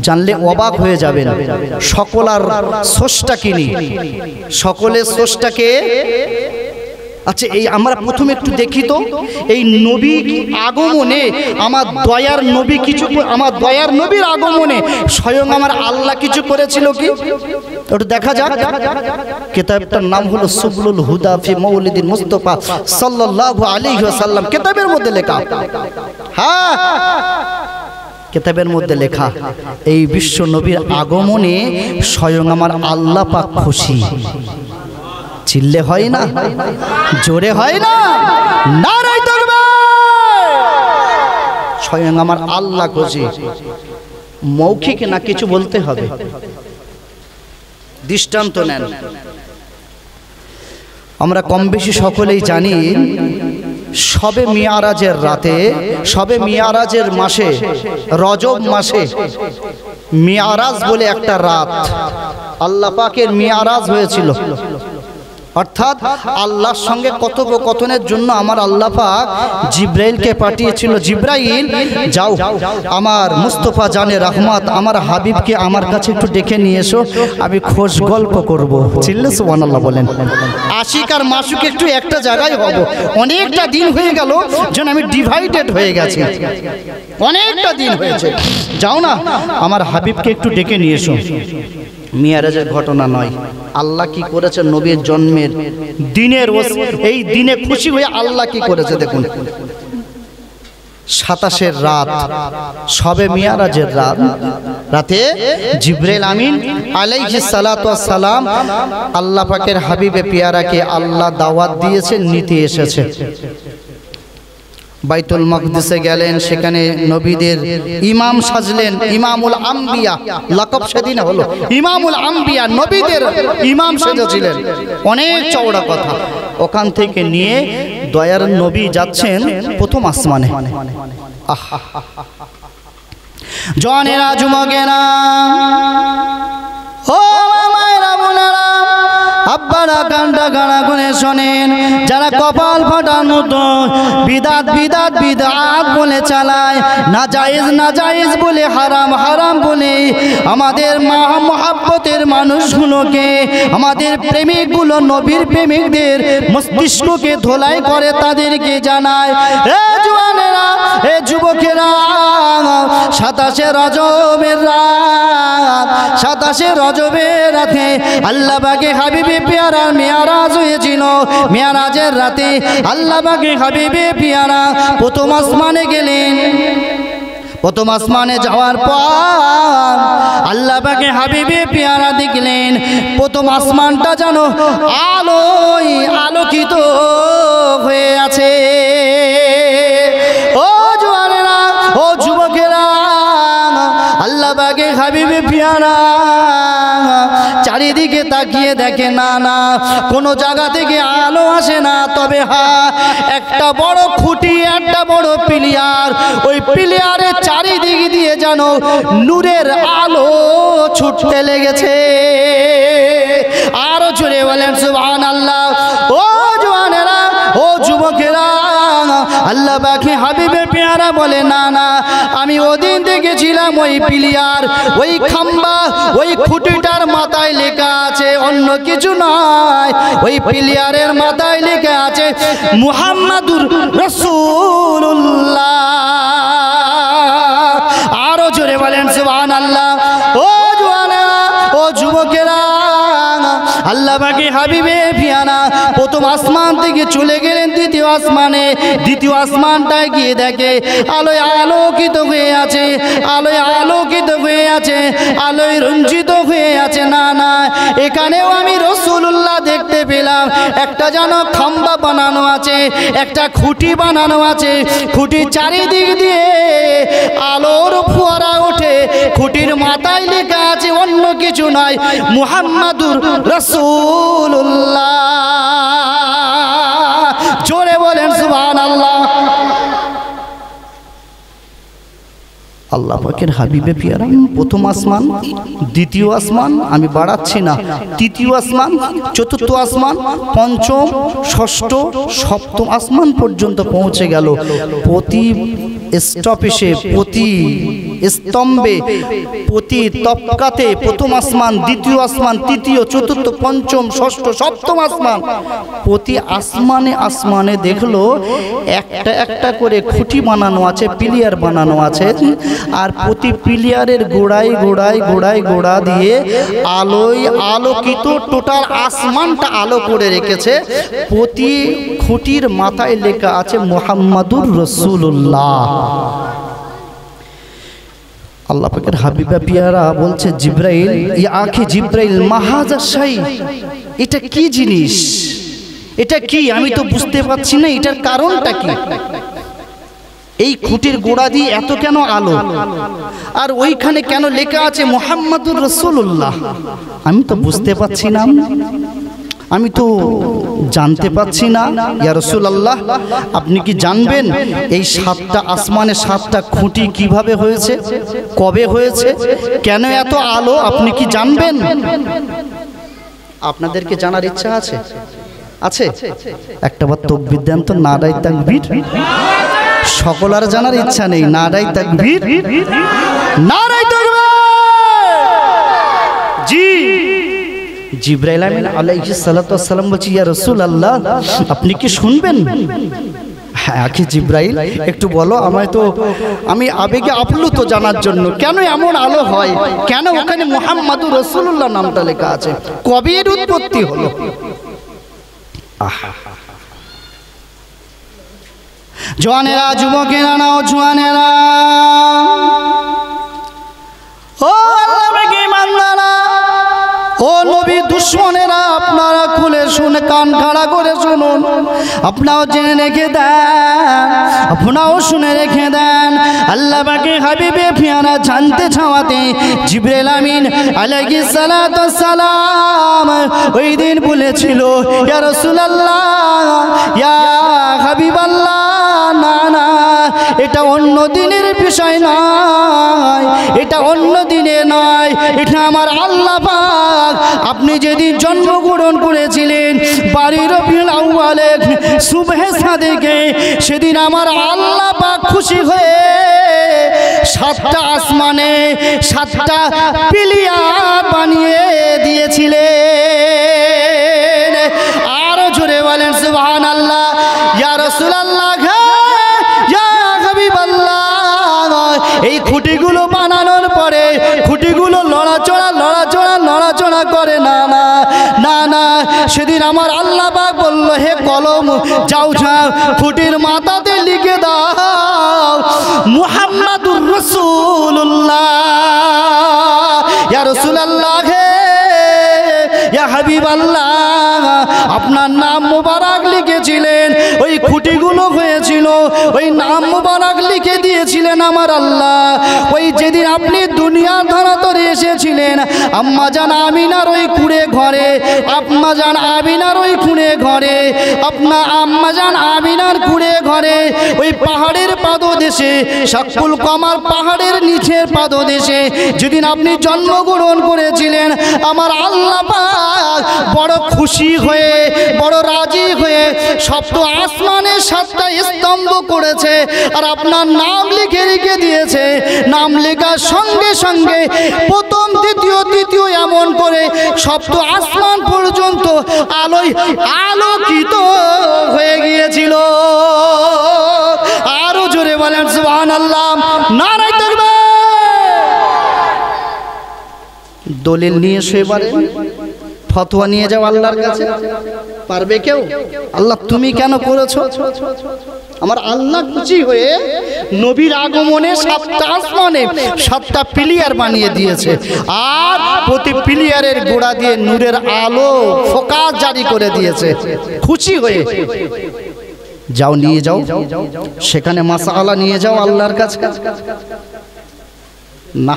জানলে অবাক হয়ে যাবেন, সকলার স্রষ্টা কিনি, সকলের স্রষ্টাকে। আচ্ছা, এই আমরা প্রথমে একটু দেখি তো, এই নবী আগমনে, আমার দয়ার নবী কিছু, আমার দয়ার নবীর আগমনে স্বয়ং আমার আল্লাহ কিছু করেছিল কি? ওটা দেখা যাক। কিতাবটার নাম হলো সুবলুল হুদা ফি মাউলিদিল মুস্তাফা সাল্লাল্লাহু আলাইহি ওয়াসাল্লাম। কিতাবের মধ্যে লেখা, হ্যাঁ, কিতাবের মধ্যে লেখা, এই বিশ্ব নবীর আগমনে স্বয়ং আমার আল্লাহ পাক খুশি। চিল্লে হয় না, জোরে হয় না, নারায়ে তাকবীর। স্বয়ং আমার আল্লাহ খুশি। মৌখিক না, কিছু বলতে হবে। দৃষ্টান্ত নেন। আমরা কম বেশি সকলেই জানি, শবে মিয়ারাজের রাতে, শবে মিয়ারাজের মাসে, রজব মাসে মিয়ারাজ বলে একটা রাত আল্লাহ পাকের মিয়ারাজ হয়েছিল। অর্থাৎ আল্লাহর সঙ্গে কথোপকথনের জন্য আমার আল্লাহ পাক জিব্রাইলকে পাঠিয়েছিল, জিব্রাইল যাও আমার মুস্তাফা জানে রহমত, আমার হাবিবকে আমার কাছে একটু ডেকে নিয়ে এসো, আমি খোঁজ গল্প করব। চিল্লে সুবহানাল্লাহ বলেন। আশিক আর মাসুক একটু একটা জায়গায় হব, অনেকটা দিন হয়ে গেল যেন আমি ডিভাইডেড হয়ে গেছি, অনেকটা দিন হয়েছে, যাও না আমার হাবিবকে একটু ডেকে নিয়ে এসো। মিয়ারাজের ঘটনা নয়, আল্লাহ কি করেছে নবীর জন্মের দিনের, এই দিনে খুশি হয়ে আল্লাহ কি করেছে দেখুন। 27 রাত, শবে মিয়ারাজের রাত, রাতে জিবরাইল আমিন আলাইহিস সালাতু ওয়াস সালাম আল্লাহ পাকের হাবিবে পিয়ারাকে আল্লাহ দাওয়াত দিয়েছেন, নিতে এসেছে। বাইতুল মাকদিসে গেলেন, সেখানে নবীদের ইমাম সাজলেন, ইমামুল আম্বিয়া লাকাব সেদিন হলো ইমামুল আম্বিয়া, নবীদের ইমাম সেজেছিলেন। অনেক চওড়া কথা। ওখান থেকে নিয়ে দয়ার নবী যাচ্ছেন প্রথম আসমানে। জওয়ানেরা, যুবকেরা, ও মায়েরা, বোনেরা, আব্বারা, কান্ডা গানা করে শোনেন। যারা কপাল ফাটার মতো বিদাত বিদাত বিদাত বলে চালায়, নাজায়েজ নাজায়েজ বলে, হারাম হারাম বলে আমাদের মহাব্বতের মানুষগুলোকে, আমাদের প্রেমিকগুলো, নবীর প্রেমিকদের মস্তিষ্ককে ধোলাই করে, তাদেরকে জানায়, এ জওয়ানেরা, এ যুবকেরা, 27 রজবের রাত, 27 রজবের রাতে আল্লাহ পাকে হাবিবে পিয়ারা মেয়ারাজ হয়েছিল। মেয়ারাজের রাতে আল্লাহ পাকে হাবিবে পিয়ারা প্রথম আসমানে গেলেন। প্রথম আসমানে যাওয়ার পর আল্লাহ পাকে হাবিবে পিয়ারা দেখলেন প্রথম আসমানটা যেন আলোয় আলোকিত হয়ে আছে। ও জওয়ানেরা, ও যুবকেরা, আল্লাহ পাকে হাবিবে পিয়ারা চারিদিকে তাকিয়ে দেখে, না না, কোনো জায়গা থেকে আলো আসে না। তবে হ্যাঁ, একটা বড় খুঁটি, একটা বড় পিলিয়ার, ওই পিলিয়ারের চারিদিকে দিয়ে যেন নূরের আলো ছুটতে লেগেছে। আরো জোরে বলেন সুবহানাল্লাহ। ও জওয়ানেরা, ও যুবকেরা, আল্লাহ পাকে হাবিবে পেয়ারা বলে, না না, আমি ওদিন দেখেছিলাম ওই পিলিয়ার, ওই খাম্বা, ওই খুঁটিটার মাথায় লেখা আছে অন্য কিছু নয়, ওই পিলিয়ারের মাথায় লেখা আছে মুহাম্মাদুর রাসূলুল্লাহ। আরো জোরে বলেন সুবহানাল্লাহ। ও জওয়ানেরা, ও যুবকেরা, আল্লাহ পাকে হাবিবে পিয়ারা প্রথম আসমান থেকে চলে গেলেন দ্বিতীয় আসমানে। দ্বিতীয় আসমানটায় গিয়ে দেখে আলোয় আলোকিত হয়ে আছে, আলোয় আলোকিত হয়ে আছে, আলোয় রঞ্জিত হয়ে আছে। না না, এখানেও আমি রাসূলুল্লাহ দেখতে পেলাম। একটা যেন খাম্বা বানানো আছে, একটা খুঁটি বানানো আছে, খুঁটির চারিদিক দিয়ে আলোর ফোয়ারা ওঠে, খুঁটির মাথায় লেখা আছে অন্য কিছু নয়, মুহাম্মাদুর রাসূলুল্লাহ। জোরে বলেন সুবহানাল্লাহ। আল্লাহ পাকের হাবিবে পিয়ারা প্রথম আসমান, দ্বিতীয় আসমান, আমি বাড়াচ্ছি না, তৃতীয় আসমান, চতুর্থ আসমান, পঞ্চম, ষষ্ঠ, সপ্তম আসমান পর্যন্ত পৌঁছে গেল। প্রতি স্টপেজে, প্রতি স্তম্ভে, প্রতি তবকাতে প্রথম আসমান, দ্বিতীয় আসমান, তৃতীয়, চতুর্থ, পঞ্চম, ষষ্ঠ, সপ্তম আসমান, প্রতি আসমানে আসমানে দেখলো একটা একটা করে খুঁটি বানানো আছে, পিলিয়ার বানানো আছে। আর প্রতি পিলিয়ারের গোড়ায় গোড়ায় গোড়ায় গোড়া দিয়ে আলোয় আলোকিত টোটাল আসমানটা আলো করে রেখেছে। প্রতি খুঁটির মাথায় লেখা আছে মুহাম্মাদুর রাসূলুল্লাহ। আল্লাহ পাকের হাবিবা পিয়ারা বলছে, জিব্রাইল, ইয়া আখি জিব্রাইল, মাহাজা শাই, এটা কি জিনিস, এটা কি, আমি তো বুঝতে পারছি না, এটার কারণটা কি? এই খুঁটির গোড়া দিয়ে এত কেন আলো, আর ওইখানে কেন লেখা আছে মুহাম্মাদুর রাসূলুল্লাহ? আমি তো বুঝতে পারছি না, আমি তো জানতে পাচ্ছি না। ইয়া রাসূলুল্লাহ, আপনি কি জানবেন এই 7টা আসমানে 7টা খুঁটি কিভাবে হয়েছে, কবে হয়েছে, কেন এত আলো, আপনি কি জানবেন? আপনাদেরকে জানার ইচ্ছা আছে? আছে? একটাবার তাকবীর দেন তো, নারায়ে তাকবীর। সকল আর জানার ইচ্ছা নেই, নারায়ে তাকবীর, নারায়ে তাকবীর। জি, জিবরাইল আমিন আলাইহিস সালাতু ওয়াস সালাম বলছি, ইয়া রাসূলুল্লাহ, আপনি কি শুনবেন? হ্যাঁ আখি জিবরাইল, একটু বলো আমায়, তো আমি আবেগে আপ্লুত জানার জন্য, কেন এমন আলো হয়, কেন ওখানে মুহাম্মাদুর রাসূলুল্লাহ নামটা লেখা আছে, কবে এর উৎপত্তি হলো? জওয়ানেরা, যুবকেরা, নাও জওয়ানেরা, ও আল্লাহ পাকের বান্দারা, নবী দুশ্মনেরা আপনারা খুলে শুনে কান খাড়া করে শুনুন, আপনারাও জেনে রেখে দেন, আপনারাও শুনে রেখে দেন। আল্লাহ পাকের হাবিবে পিয়ারা জানতে চাওয়াতে জিবরিল আমিন আলাইহিস সালাতু ওয়াস সালাম ওই দিন বলেছিল, ইয়া রাসূলুল্লাহ, ইয়া হাবিবাল্লাহ, না না, এটা অন্য দিনের বিষয় নয়, এটা অন্য দিনে নয়, এটা আমার আল্লাহ পাক আপনি যেদিন জন্মগ্রহণ করেছিলেন 12 রবিউল আউয়ালে সুবহে সাদেকে, সেদিন আমার আল্লাহ পাক খুশি হয়ে 7টা আসমানে 7টা পিলিয়ার বানিয়ে দিয়েছিলেন। আরো জোরে বলেন সুবহানাল্লাহ। ইয়া রাসূলুল্লাহ, ইয়া হাবিবাল্লাহ, এই খুঁটিগুলো বানানোর পরে খুঁটিগুলো লড়াচড়া করে না না না না, সেদিন আমার আল্লাহ পাক বলল, হে কলম যাও যাও খুঁটির মাথাতে লিখে দাও মুহাম্মাদুর রাসূলুল্লাহ। ইয়া রাসূলুল্লাহ, ইয়া হাবিবাল্লাহ, আপনার নাম মোবারক লিখেছিলেন, ওই খুঁটিগুলো হয়েছিল, ওই নাম মোবারক লিখে দিয়েছিলেন আমার আল্লাহ। ওই যেদিন আপনি দুনিয়ার ধরাতলে এসেছিলেন, আম্মা জান আমিনার ওই কুঁড়ে ঘরে, আম্মা জান আমিনার ওই কুঁড়ে ঘরে, আপনার আম্মা জান আমিনার কুঁড়ে ঘরে, ওই পাহাড়ের পাদদেশে, শাকুল কমার পাহাড়ের নিচের পাদদেশে যেদিন আপনি জন্মগ্রহণ করেছিলেন, আমার আল্লাহ পাক বড় খুশি হয়ে, বড় রাজি হয়ে 7 আসমানে 7টা স্তম্ভ করেছে, আর আপনার নাম লিখে রেখে দিয়েছে। নাম লেখার সঙ্গে সঙ্গে প্রথম, দ্বিতীয়, তৃতীয় এমন করে 7 আসমান পর্যন্ত আলোয় আলোকিত হয়ে গিয়েছিল। আরো জোরে বলেন সুবহানাল্লাহ, নারায়ে তাকবীর। দলিল নিয়ে এবারে ফতোয়া নিয়ে যাও আল্লাহর কাছে, পারবে কেউ? আল্লাহ তুমি কেন করেছো? আমার আল্লাহ খুশি হয়ে নবীর আগমনে 7টা আসমানে 7টা পিলিয়ার বানিয়ে দিয়েছে, আর প্রতি পিলিয়ারের গোড়া দিয়ে নূরের আলো ফোকাস জারি করে দিয়েছে খুশি হয়ে। যাও নিয়ে যাও, সেখানে মাসআলা নিয়ে যাও আল্লাহর কাছে। না,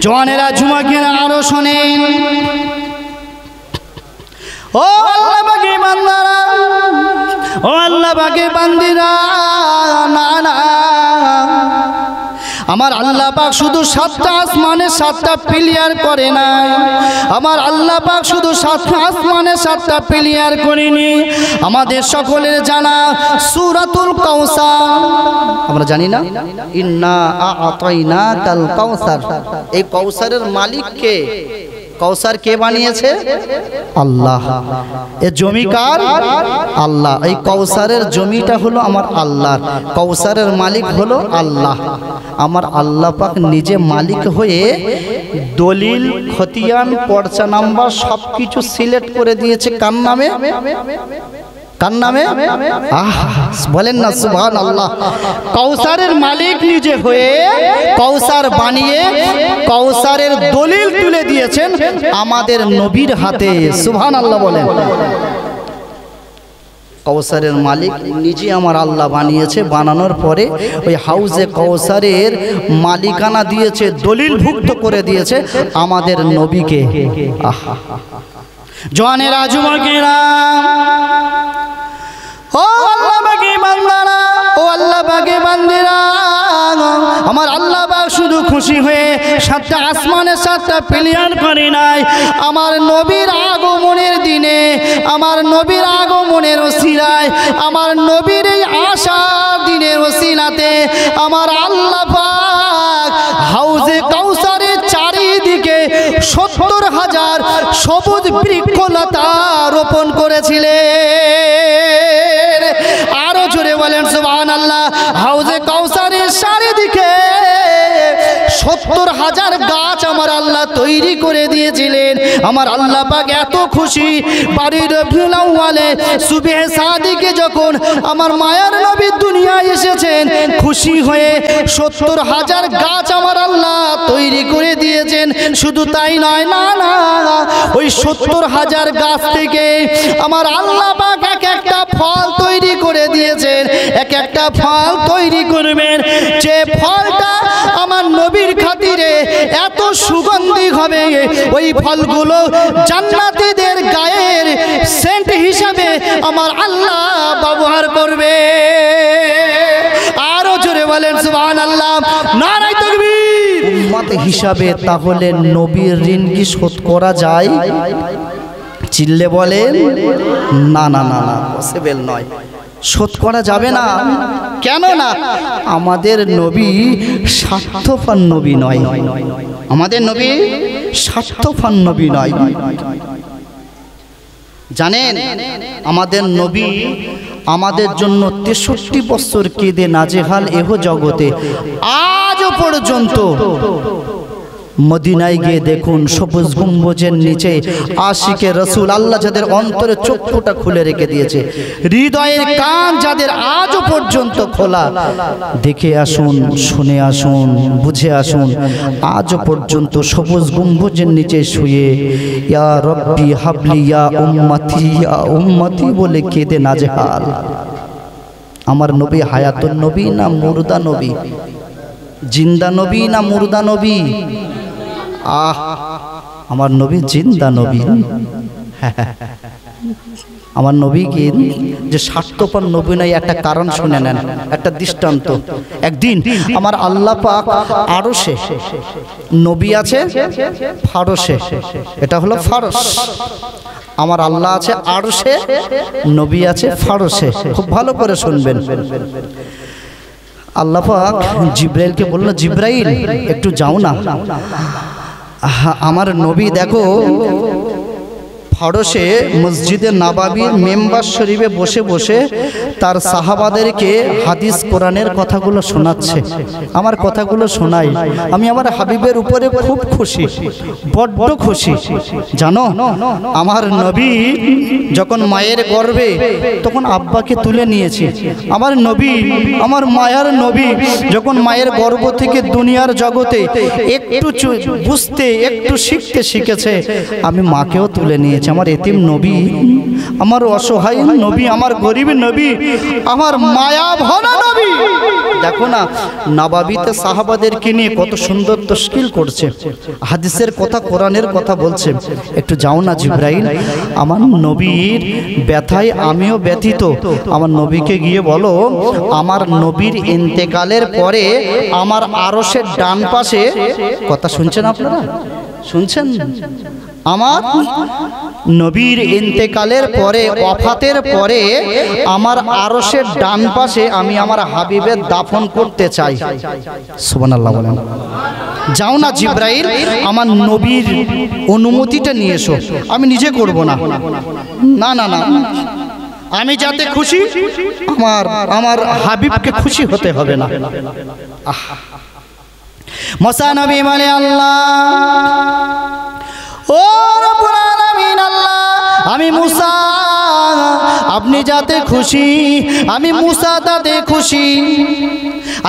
জওয়ানেরা যুবকেরা আরো শোনেন, ও আল্লাহ পাকের বান্দারা, ও আল্লাহ পাকের বান্দিরা, না না, আমার আল্লাহ পাক শুধু 7টা আসমানে 7টা পিলিয়ার করে নাই, আমার আল্লাহ পাক শুধু 7টা আসমানে 7টা পিলিয়ার করেনি। আমাদের সকলের জানা সূরাতুল কাউসার, আমরা জানি না, ইন্না আ'তাইনাকাল কাউসার, এই কাউসারের মালিক কে? কাউসার কে বানিয়েছে? আল্লাহ। এই জমি কার? আল্লাহ। এই কাউসারের জমিটা হলো আমার আল্লাহর, কাউসারের মালিক হলো আল্লাহ। আমার আল্লাহ পাক নিজে মালিক হয়ে দলিল, খতিয়ান, পর্চা নাম্বার সবকিছু সিলেক্ট করে দিয়েছে কার নামে? কার নামে? বলেন না সুবহানাল্লাহ। কাউসারের মালিক নিজে হয়ে কাউসার বানিয়ে কাউসারের দলিল তুলে দিয়েছেন আমাদের নবীর হাতে। সুবহানাল্লাহ বলেন। কাউসারের মালিক নিজে আমার আল্লাহ বানিয়েছে, বানানোর পরে ওই হাউজে কাউসারের মালিকানা দিয়েছে, দলিলভুক্ত করে দিয়েছে আমাদের নবীকে। জওয়ানেরা, যুবকেরা, ও আল্লাহ পাকের বান্দারা, ও আল্লাহ পাকের বান্দিরা, আমার আল্লাহ পাক শুধু খুশি হয়ে 7টা আসমানে 7টা পিলিয়ার করে নাই, আমার নবীর আগমনের দিনে, আমার নবীর আগমনের ওসিলায়, আমার নবীর এই আশার দিনের ওসিলাতে আমার আল্লাহ পাক হাউজে কাউসারের চারিদিকে 70,000 সবুজ বৃক্ষলতা রোপণ করেছিলেন। আরো জোরে বলেন সুবহানাল্লাহ। হাউজে কাউসারের চারিদিকে 70,000 গাছ আমার আমার আল্লাহ তৈরি করে দিয়েছিলেন। আমার আল্লাহ পাক এত খুশি, বাড়ির রবিউল আউয়ালে সুবহে সাদিকে যখন আমার মায়ার নবী দুনিয়ায় এসেছেন, খুশি হয়ে 70,000 গাছ আমার আল্লাহ তৈরি করে দিয়েছেন। শুধু তাই নয়, না না, ওই 70,000 গাছ থেকে আমার আল্লাহ পাক এক একটা ফল তৈরি করে দিয়েছেন। এক একটা ফল তৈরি করবেন, যে ফলটা আমার নবীর খাতিরে এত সুগন্ধি হবে, ওই ফলগুলো জান্নাতীদের গায়ের সেন্ট হিসাবে আমার আল্লাহ ব্যবহার করবে। আরো জোরে বলেন সুবহানাল্লাহ, নারায়ে তাকবীর। উম্মত হিসাবে তাহলে নবীর ঋণ কি শোধ করা যায়? চিল্লে বলেন না না না না, পসিবল নয়, শোধ করা যাবে না। কেন না? আমাদের নবী স্বার্থপর নবী নয়, আমাদের নবী স্বার্থপর নবী নয়। জানেন আমাদের নবী আমাদের জন্য 63 বছর কেঁদে নাজেহাল এহ জগতে, আজও পর্যন্ত মদিনায় গিয়ে দেখুন সবুজ গম্বুজের নিচে আশিকে রসুল আল্লাহ যাদের অন্তরে চক্ষুটা খুলে রেখে দিয়েছে, হৃদয়ের কান যাদের আজও পর্যন্ত খোলা, দেখে আসুন, শুনে আসুন, বুঝে আসুন, আজও পর্যন্ত সবুজ গম্বুজের নিচে শুয়ে ইয়া রব্বি হাবলি ইয়া উম্মতি বলে কেঁদে নাজেহাল। আমার নবী হায়াতুন নবী না মুর্দা নবী? জিন্দা নবী না মুর্দা নবী? আমার নবী জিন্দা নবী। আমার নবী কি যে স্বার্থপর নবী নয়, একটা কারণ শুনে নেন, একটা দৃষ্টান্ত। একদিন আমার আল্লাহ পাক আরশে, নবী আছে ফারসে, এটা হলো ফারস। আমার আল্লাহ আছে আরশে, নবী আছে ফারসে। খুব ভালো করে শুনবেন। আল্লাহ পাক জিব্রাইলকে বলল, জিব্রাইল একটু যাও না, আমার নবী দেখো ফারসে মসজিদে নববীর মেম্বার শরীফে বসে বসে তার সাহাবাদেরকে হাদিস কোরআনের কথাগুলো শোনাচ্ছে। আমার কথাগুলো শোনাই, আমি আমার হাবিবের উপরে খুব খুশি, বড্ড খুশি। জানো আমার নবী যখন মায়ের গর্ভে, তখন আব্বাকে তুলে নিয়েছে। আমার নবী, আমার মায়ার নবী যখন মায়ের গর্ভ থেকে দুনিয়ার জগতে একটু বুঝতে, একটু শিখতে শিখেছে, আমি মাকেও তুলে নিয়েছি। আমার এতিম নবী, আমার অসহায় নবী, আমার গরিব নবী, আমার মায়া ভরা নবী। দেখো না নববীতে সাহাবাদেরকে নিয়ে কত সুন্দর তশকিল করছে, হাদিসের কথা, কোরআনের কথা বলছে। একটু যাও না জিব্রাইল, আমার নবীর ব্যথায় আমিও ব্যথিত। আমার নবীকে গিয়ে বলো, আমার নবীর ইন্তেকালের পরে আমার আরশের ডান পাশে, কথা শুনছেন আপনারা? শুনছেন? আমার নবীর ইন্তেকালের পরে, ওফাতের পরে আমার আরশের ডান পাশে আমি আমার হাবিবের দাফন করতে চাই। সুবহানাল্লাহ বলেন। যাও না জিব্রাইল, আমার নবীর অনুমতিটা নিয়ে এসো, আমি নিজে করব না। না না না, আমি যাতে খুশি, আমার হাবিবকে খুশি হতে হবে না। মুসা নবী বলে, আল্লাহ ও রব্বুল আলামিন, আল্লাহ আমি মুসা, আপনি যাতে খুশি, আমি মুসা তাতে খুশি।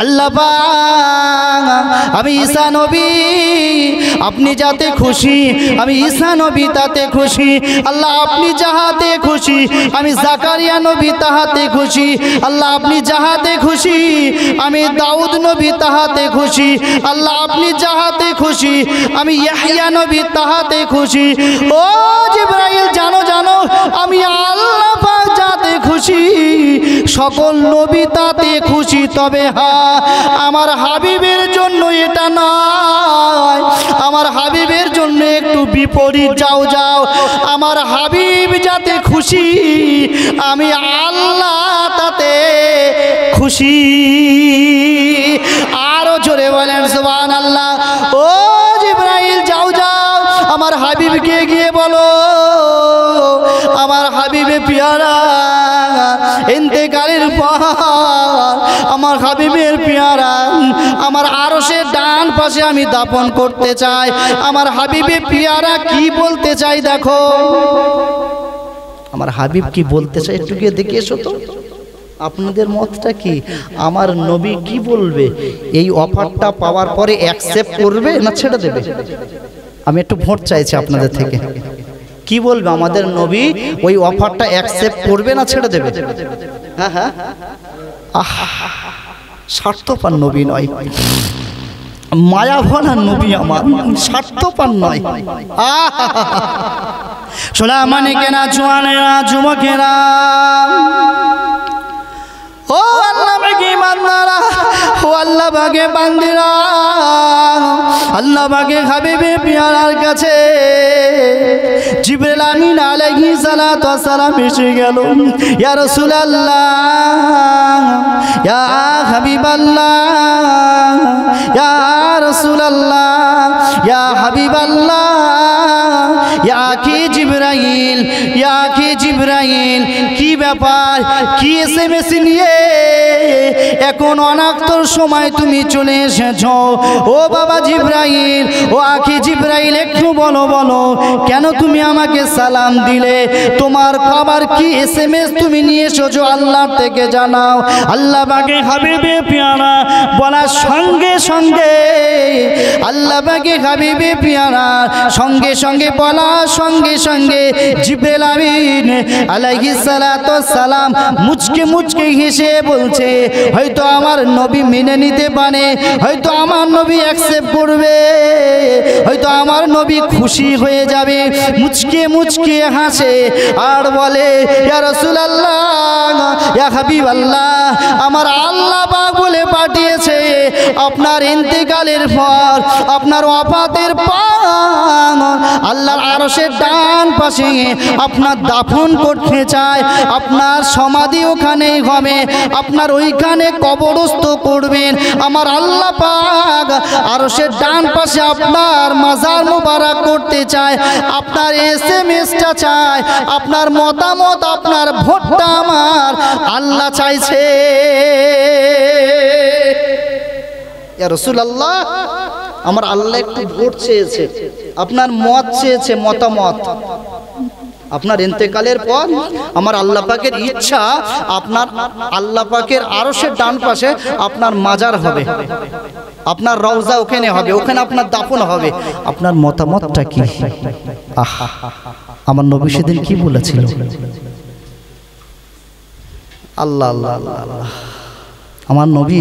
আল্লাহ পাক আমি ঈসা নবী, আপনি যাতে খুশি, আমি ঈসা নবী তাতে খুশি। আল্লাহ আপনি যাহাতে খুশি, আমি জাকারিয়া নবী তাহাতে খুশি। আল্লাহ আপনি যাহাতে খুশি, আমি দাউদ নবী তাহাতে খুশি। আল্লাহ আপনি যাহাতে খুশি, আমি ইয়াহইয়া নবী তাহাতে খুশি। ও জিবরাইল, জানো জানো আমি আল্লাহ পাক যাতে খুশি, সকল নবী তাতে খুশি। তবে হ্যাঁ, আমার হাবিবের জন্য এটা নয়, আমার হাবিবের জন্য একটু বিপরীত। যাও যাও, আমার হাবিব যাতে খুশি, আমি আল্লাহ তাতে খুশি। আরো জোরে বলেন সুবহানাল্লাহ। ও জিবরাইল, যাও যাও, আমার হাবিবকে গিয়ে বলো, আমার হাবিবে পিয়ারা ইন্তেকালের পর আমার হাবিবের পেয়ারা আমার আরশের ডান পাশে আমি দাফন করতে চাই। আমার হাবিবের পেয়ারা কি বলতে চাই দেখো, আমার হাবিব কি বলতে চাই একটু গিয়ে দেখে এসো তো। আপনাদের মতটা কি? আমার নবী কি বলবে? এই অফারটা পাওয়ার পরে অ্যাকসেপ্ট করবে না ছেড়ে দেবে? আমি একটু ভোট চাইছি আপনাদের থেকে। কি বলবে আমাদের নবী? ওই অফারটা অ্যাকসেপ্ট করবে না ছেড়ে দেবে? হ্যাঁ হ্যাঁ, স্বার্থপর নবী নয়, মায়া ভরা নবী আমার, স্বার্থপর নয়। সোলা মানে কেনা জোয়ানেরা যুবকেরা, ও আল্লাহ বাগে বান্দারা, ও আল্লাহ বাগে বান্দিরা, আল্লাহ বাগে হাবিবে পিয়ারার কাছে জিবরিল আমিন আলাইহিস সালাতু ওয়াস সালাম এসে গেল। ইয়া রাসূলুল্লাহ, ইয়া হাবিবাল্লাহ, ইয়া রাসূলুল্লাহ, ইয়া হাবিবাল্লাহ, ইয়া কি জিবরাইল, ইয়া কি জিবরাইল, কি ব্যাপার, কি এসএমএস নিয়ে এখন অনাক্তর সময় তুমি চলে এসেছো? ও বাবা জিবরাইল, ও আখি জিবরাইল, একটু বলো বলো কেন তুমি আমাকে সালাম দিলে? তোমার খবর কি, এসএমএস তুমি নিয়ে এসেছো আল্লাহর থেকে জানাও। আল্লাহ বাগে হাবিবে পিয়ারা বলার সঙ্গে সঙ্গে, আল্লাহ বাগে হাবিবে পিয়ারা সঙ্গে সঙ্গে বলার সঙ্গে সঙ্গে জিবরিল আমিন আলাইহিস সালাতু ওয়াস সালাম মুচকে মুচকে হেসে বলছে, হয়তো আমার নবী মেনে নিতে পারে, হয়তো আমার নবী অ্যাকসেপ্ট করবে, হয়তো আমার নবী খুশি হয়ে যাবে। মুচকে মুচকে হাসে আর বলে, ইয়া রাসূলুল্লাহ, ইয়া হাবিবাল্লাহ, আমার আল্লাহ পাক বলে পাঠিয়েছে আপনার ইন্তেকালের পর, আপনার ওয়াফাতের পর আল্লাহর আরশের ডান পাশে আপনার দাফন করতে চায়। আপনার সমাধি ওখানেই হবে, আপনার ওইখানে কবরস্থ করবেন। আমার আল্লাহ পাক আরশের ডান পাশে আপনার মাজার মোবারক করতে চায়। আপনার এসএমএসটা চায়, আপনার মতামত, আপনার ভোটটা আমার আল্লাহ চাইছে। ইয়া রাসূলুল্লাহ, আমার আল্লাহ একটু ভোট চেয়েছে, আপনার মত চেয়েছে, মতামত। আপনার ইন্তেকালের পর আমার আল্লাহ পাকের ইচ্ছা, আপনার আল্লাহ পাকের আরশের ডান পাশে আপনার মাজার হবে, আপনার রওজা ওখানে হবে, ওখানে আপনার দাফন হবে। আপনার মতামতটা কি? আহা, আমার নবী সেদিন কি বলেছিল? আল্লাহ আল্লাহ আল্লাহ, আমার নবী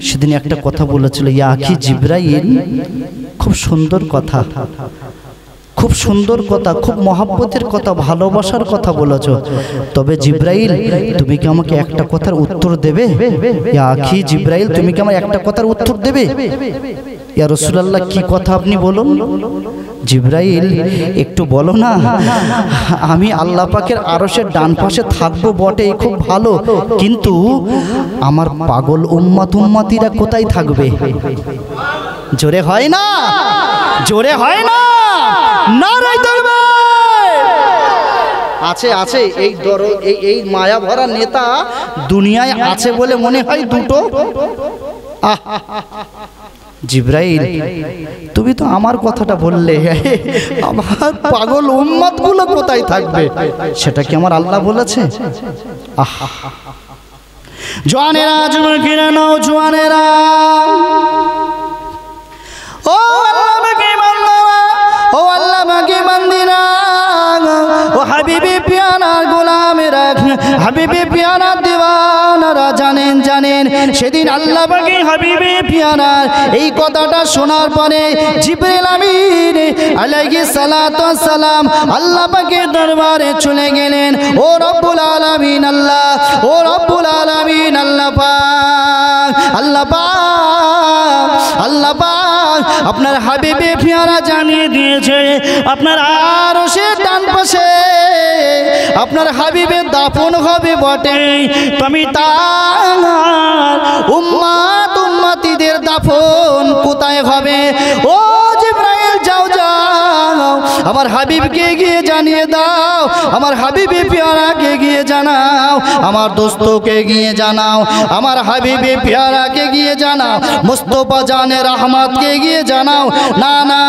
সেদিন একটা কথা বলেছিল, ইয়া আখি জিবরাইল, খুব সুন্দর কথা, খুব সুন্দর কথা, খুব মহব্বতের কথা, ভালোবাসার কথা বলেছো। তবে জিবরাইল, তুমি কি আমাকে একটা কথার উত্তর দেবে? ইয়া আখি জিবরাইল, তুমি কি আমার একটা কথার উত্তর দেবে? ইয়া রাসূলুল্লাহ, কি কথা আপনি বলুন। জিবরাইল, একটু বলো না। আমি আল্লাহ পাকের আরশের ডান পাশে থাকবো বটে, খুব ভালো, কিন্তু আমার পাগল উম্মতিরা কোথায় থাকবে? জোরে হয় না, জোরে হয় না, নারায়ে তাকবীর। আছে আছে, এই মায়া ভরা নেতা দুনিয়ায় আছে বলে মনে হয় দুটো। জিবরাইল, তুমি তো আমার কথাটা বললে, আমার পাগল উম্মতগুলো কোথায় থাকবে সেটা কি আমার আল্লাহ বলেছে? জওয়ানেরা, যুবকেরা, নওজওয়ানেরা, ও আল্লাহ পাকের বান্দারা, ও আল্লাহ পাকের বান্দিরা, ও হাবিবে পিয়ারা গোলামেরা, হাবিবে পিয়ারা দিওয়ানারা, জানেন জানেন সেদিন আল্লাহ পাকের হাবিবে পিয়ারার এই কথাটা শোনার পরে জিবরিল আমিন আলাইহিস সালাতু ওয়াস সালাম আল্লাহ পাকের দরবারে চলে গেলেন। ও রব্বুল আলামিন আল্লাহ, ও রব্বুল আলামিন আল্লাহ পাক, আল্লাহ পাক, আল্লাহ পাক আপনার হাবিবে পিয়ারা জানিয়ে দিয়েছে আপনার আরশের ডান পাশে আপনার হাবিবের দাফন হবে বটে, তুমি তার উম্মত উম্মতিদের দাফন কোথায় হবে? ও জিবরাইল, যাও যাও আমার হাবিবকে গিয়ে জানিয়ে দাও, আমার হাবিবে পেয়ারাকে গিয়ে জানাও, আমার দোস্তকে গিয়ে জানাও, আমার হাবিবে পেয়ারাকে গিয়ে জানাও, মুস্তাফা জানে রহমতকে গিয়ে জানাও। না না,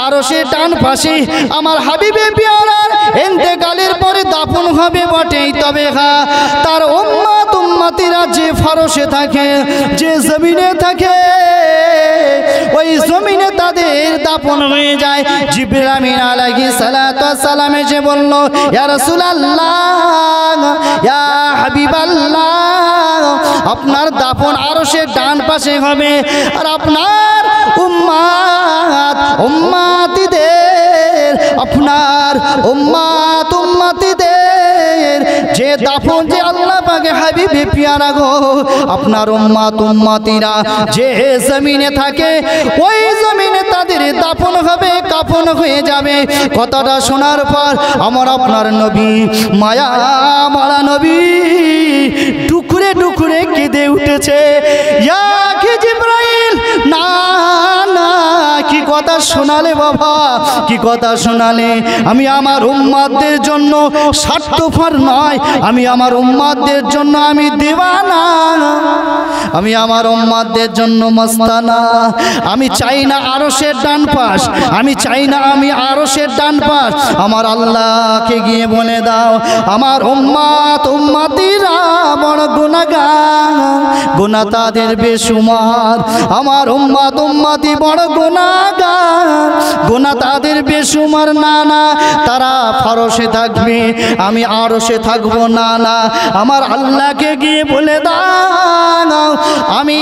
আরো সে ডান পাশে আমার হাবিবে পেয়ারার ইন্তেকালের পরে দাফন হবে বটেই, তবে হ্যাঁ তার উম্মত উম্মতিরা যে ফারসে থাকে, যে জমিনে থাকে, ওই জমিনে তাদের দাফন হয়ে যায়। জিবরিল আমিন আলাইহিস সালাতু ওয়াস সালাম এসে বলল, ইয়া রাসূলুল্লাহ, ইয়া হাবিবাল্লাহ, আপনার দাফন আরশের ডান পাশে হবে, আর আপনার উম্মত উম্মতিদের, আপনার উম্মত উম্মতিদের যে দাফন, যে আল্লাহ পাকে হাবিবে পিয়ারা গো, আপনার উম্মত উম্মতিরা যে জমিনে থাকে, ওই জমিনে তাদের দাফন হবে, কাফন হয়ে যাবে। কথাটা শোনার পর আমার আপনার নবী, মায়া মারা নবী টুকরে টুকরে কেঁদে উঠেছে। ইয়া কি জিবরাইল, না না, কি কথা শোনালে বাবা, কি কথা শোনালে। আমি আমার উম্মতদের জন্য স্বার্থপর নয়, আমি আমার উম্মতদের জন্য আমি দিওয়ানা, আমি আমার উম্মতদের জন্য মস্তানা। আমি চাই না আরশের ডান পাশ, আমি চাই না আমি আরশের ডান পাশ। আমার আল্লাহকে গিয়ে বলে দাও, আমার উম্মত উম্মতিরা বড় গুনাহগার, গুনাহ তাদের বেশুমার। আমার উম্মত উম্মতি বড় গুনাহগার, গুনাহ তাদের বেশুমার। না না, তারা ফারসে থাকবে, আমি আরশে থাকবো। না না, আমার আল্লাহকে গিয়ে বলে দাও, আমি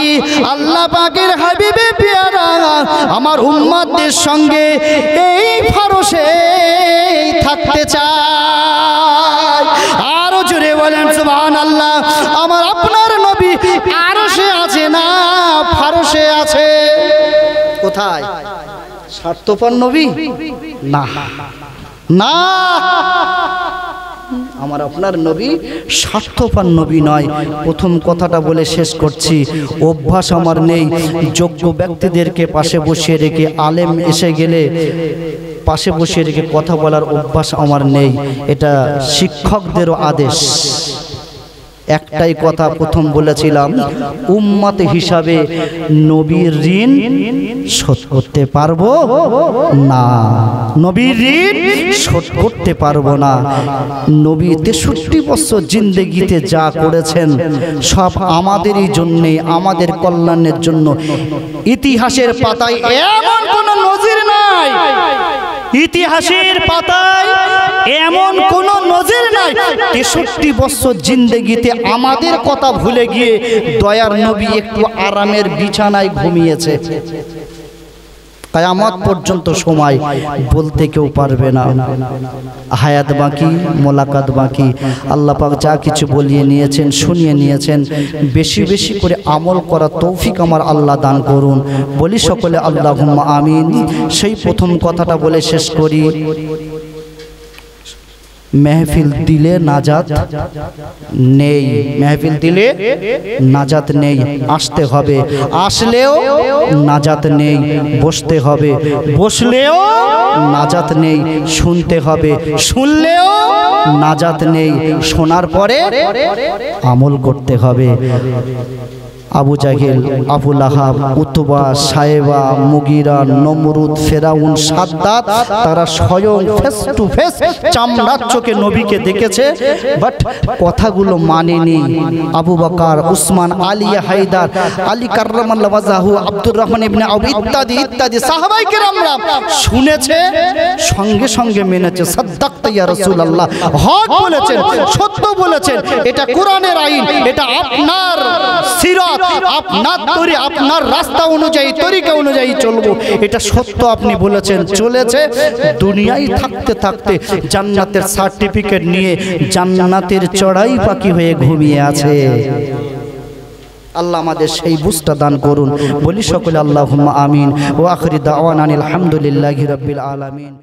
আল্লাহ পাকের হাবিবে পেয়ারা আমার উম্মতদের সঙ্গে এই ফারসে থাকতে চাই। আরো জোরে বলেন সুবহানাল্লাহ। আমার আপনার নবী আরশে আছে না ফারসে আছে? কোথায়? স্বার্থপর নবী না, না, আমার আপনার নবী স্বার্থপর নবী নয়। প্রথম কথাটা বলে শেষ করছি, অভ্যাস আমার নেই যোগ্য ব্যক্তিদেরকে পাশে বসিয়ে রেখে, আলেম এসে গেলে পাশে বসিয়ে রেখে কথা বলার অভ্যাস আমার নেই, এটা শিক্ষকদেরও আদেশ। একটাই কথা প্রথম বলেছিলাম, উম্মত হিসাবে নবীর ঋণ শোধ করতে পারবো না, নবীর ঋণ শোধ করতে পারবো না। নবী 63 বছর জিন্দেগিতে যা করেছেন সব আমাদেরই জন্যে, আমাদের কল্যাণের জন্য। ইতিহাসের পাতায় এমন কোনো নজির নাই, ইতিহাসের পাতায় এমন কোন নজির নাই 63 বছর জিন্দেগিতে আমাদের কথা ভুলে গিয়ে দয়ার নবী একটু আরামের বিছানায় ঘুমিয়েছে। কিয়ামত পর্যন্ত সময় বলতে কেউ পারবে না। হায়াত বাকি, মোলাকাত বাকি। আল্লাহ পাক যা কিছু বলিয়ে নিয়েছেন, শুনিয়ে নিয়েছেন, বেশি বেশি করে আমল করার তৌফিক আমার আল্লাহ দান করুন। বলি সকলে আল্লাহুম্মা আমিন। সেই প্রথম কথাটা বলে শেষ করি, মেহফিল দিলে নাজাত নেই, মেহফিল দিলে নাজাত নেই। আসতে হবে, আসলেও নাজাত নেই। বসতে হবে, বসলেও নাজাত নেই। শুনতে হবে, শুনলেও নাজাত নেই। শোনার পরে আমল করতে হবে। আবু জাহেল, আবু লাহাব, উতবা, সায়েবা, মুগিরা, নমরুদ, ফেরাউন, সাদ্দাত, তারা স্বয়ং ফেস টু ফেস চামড়ার চোখে নবীকে দেখেছে, বাট কথাগুলো মানেনি। আবু বকর, উসমান, আলী, হায়দার, আলী কাররামাল্লাহু ওয়াজহাহু, আব্দুর রহমান ইবনে আউফ ইত্যাদি ইত্যাদি সাহাবায়ে কেরামরা শুনেছে, সঙ্গে সঙ্গে মেনেছে। সাদ্দাকতা ইয়া রাসূলুল্লাহ, হক বলেছেন, সত্য বলেছেন, এটা কোরআনের আইন, এটা আপনার সিরাত, আপনার তরি, আপনার রাস্তা অনুযায়ী, তরিকা অনুযায়ী চলবো, এটা সত্য আপনি বলেছেন, চলেছে। দুনিয়ায় থাকতে থাকতে জান্নাতের সার্টিফিকেট নিয়ে জান্নাতের চড়াই পাখি হয়ে ঘুমিয়ে আছে। আল্লাহ আমাদের সেই বুঝটা দান করুন। বলি সকলে আল্লাহুম্মা আমিন। ওয়া আখিরি দাওয়ানা আলহামদুলিল্লাহি রাব্বিল আলামিন।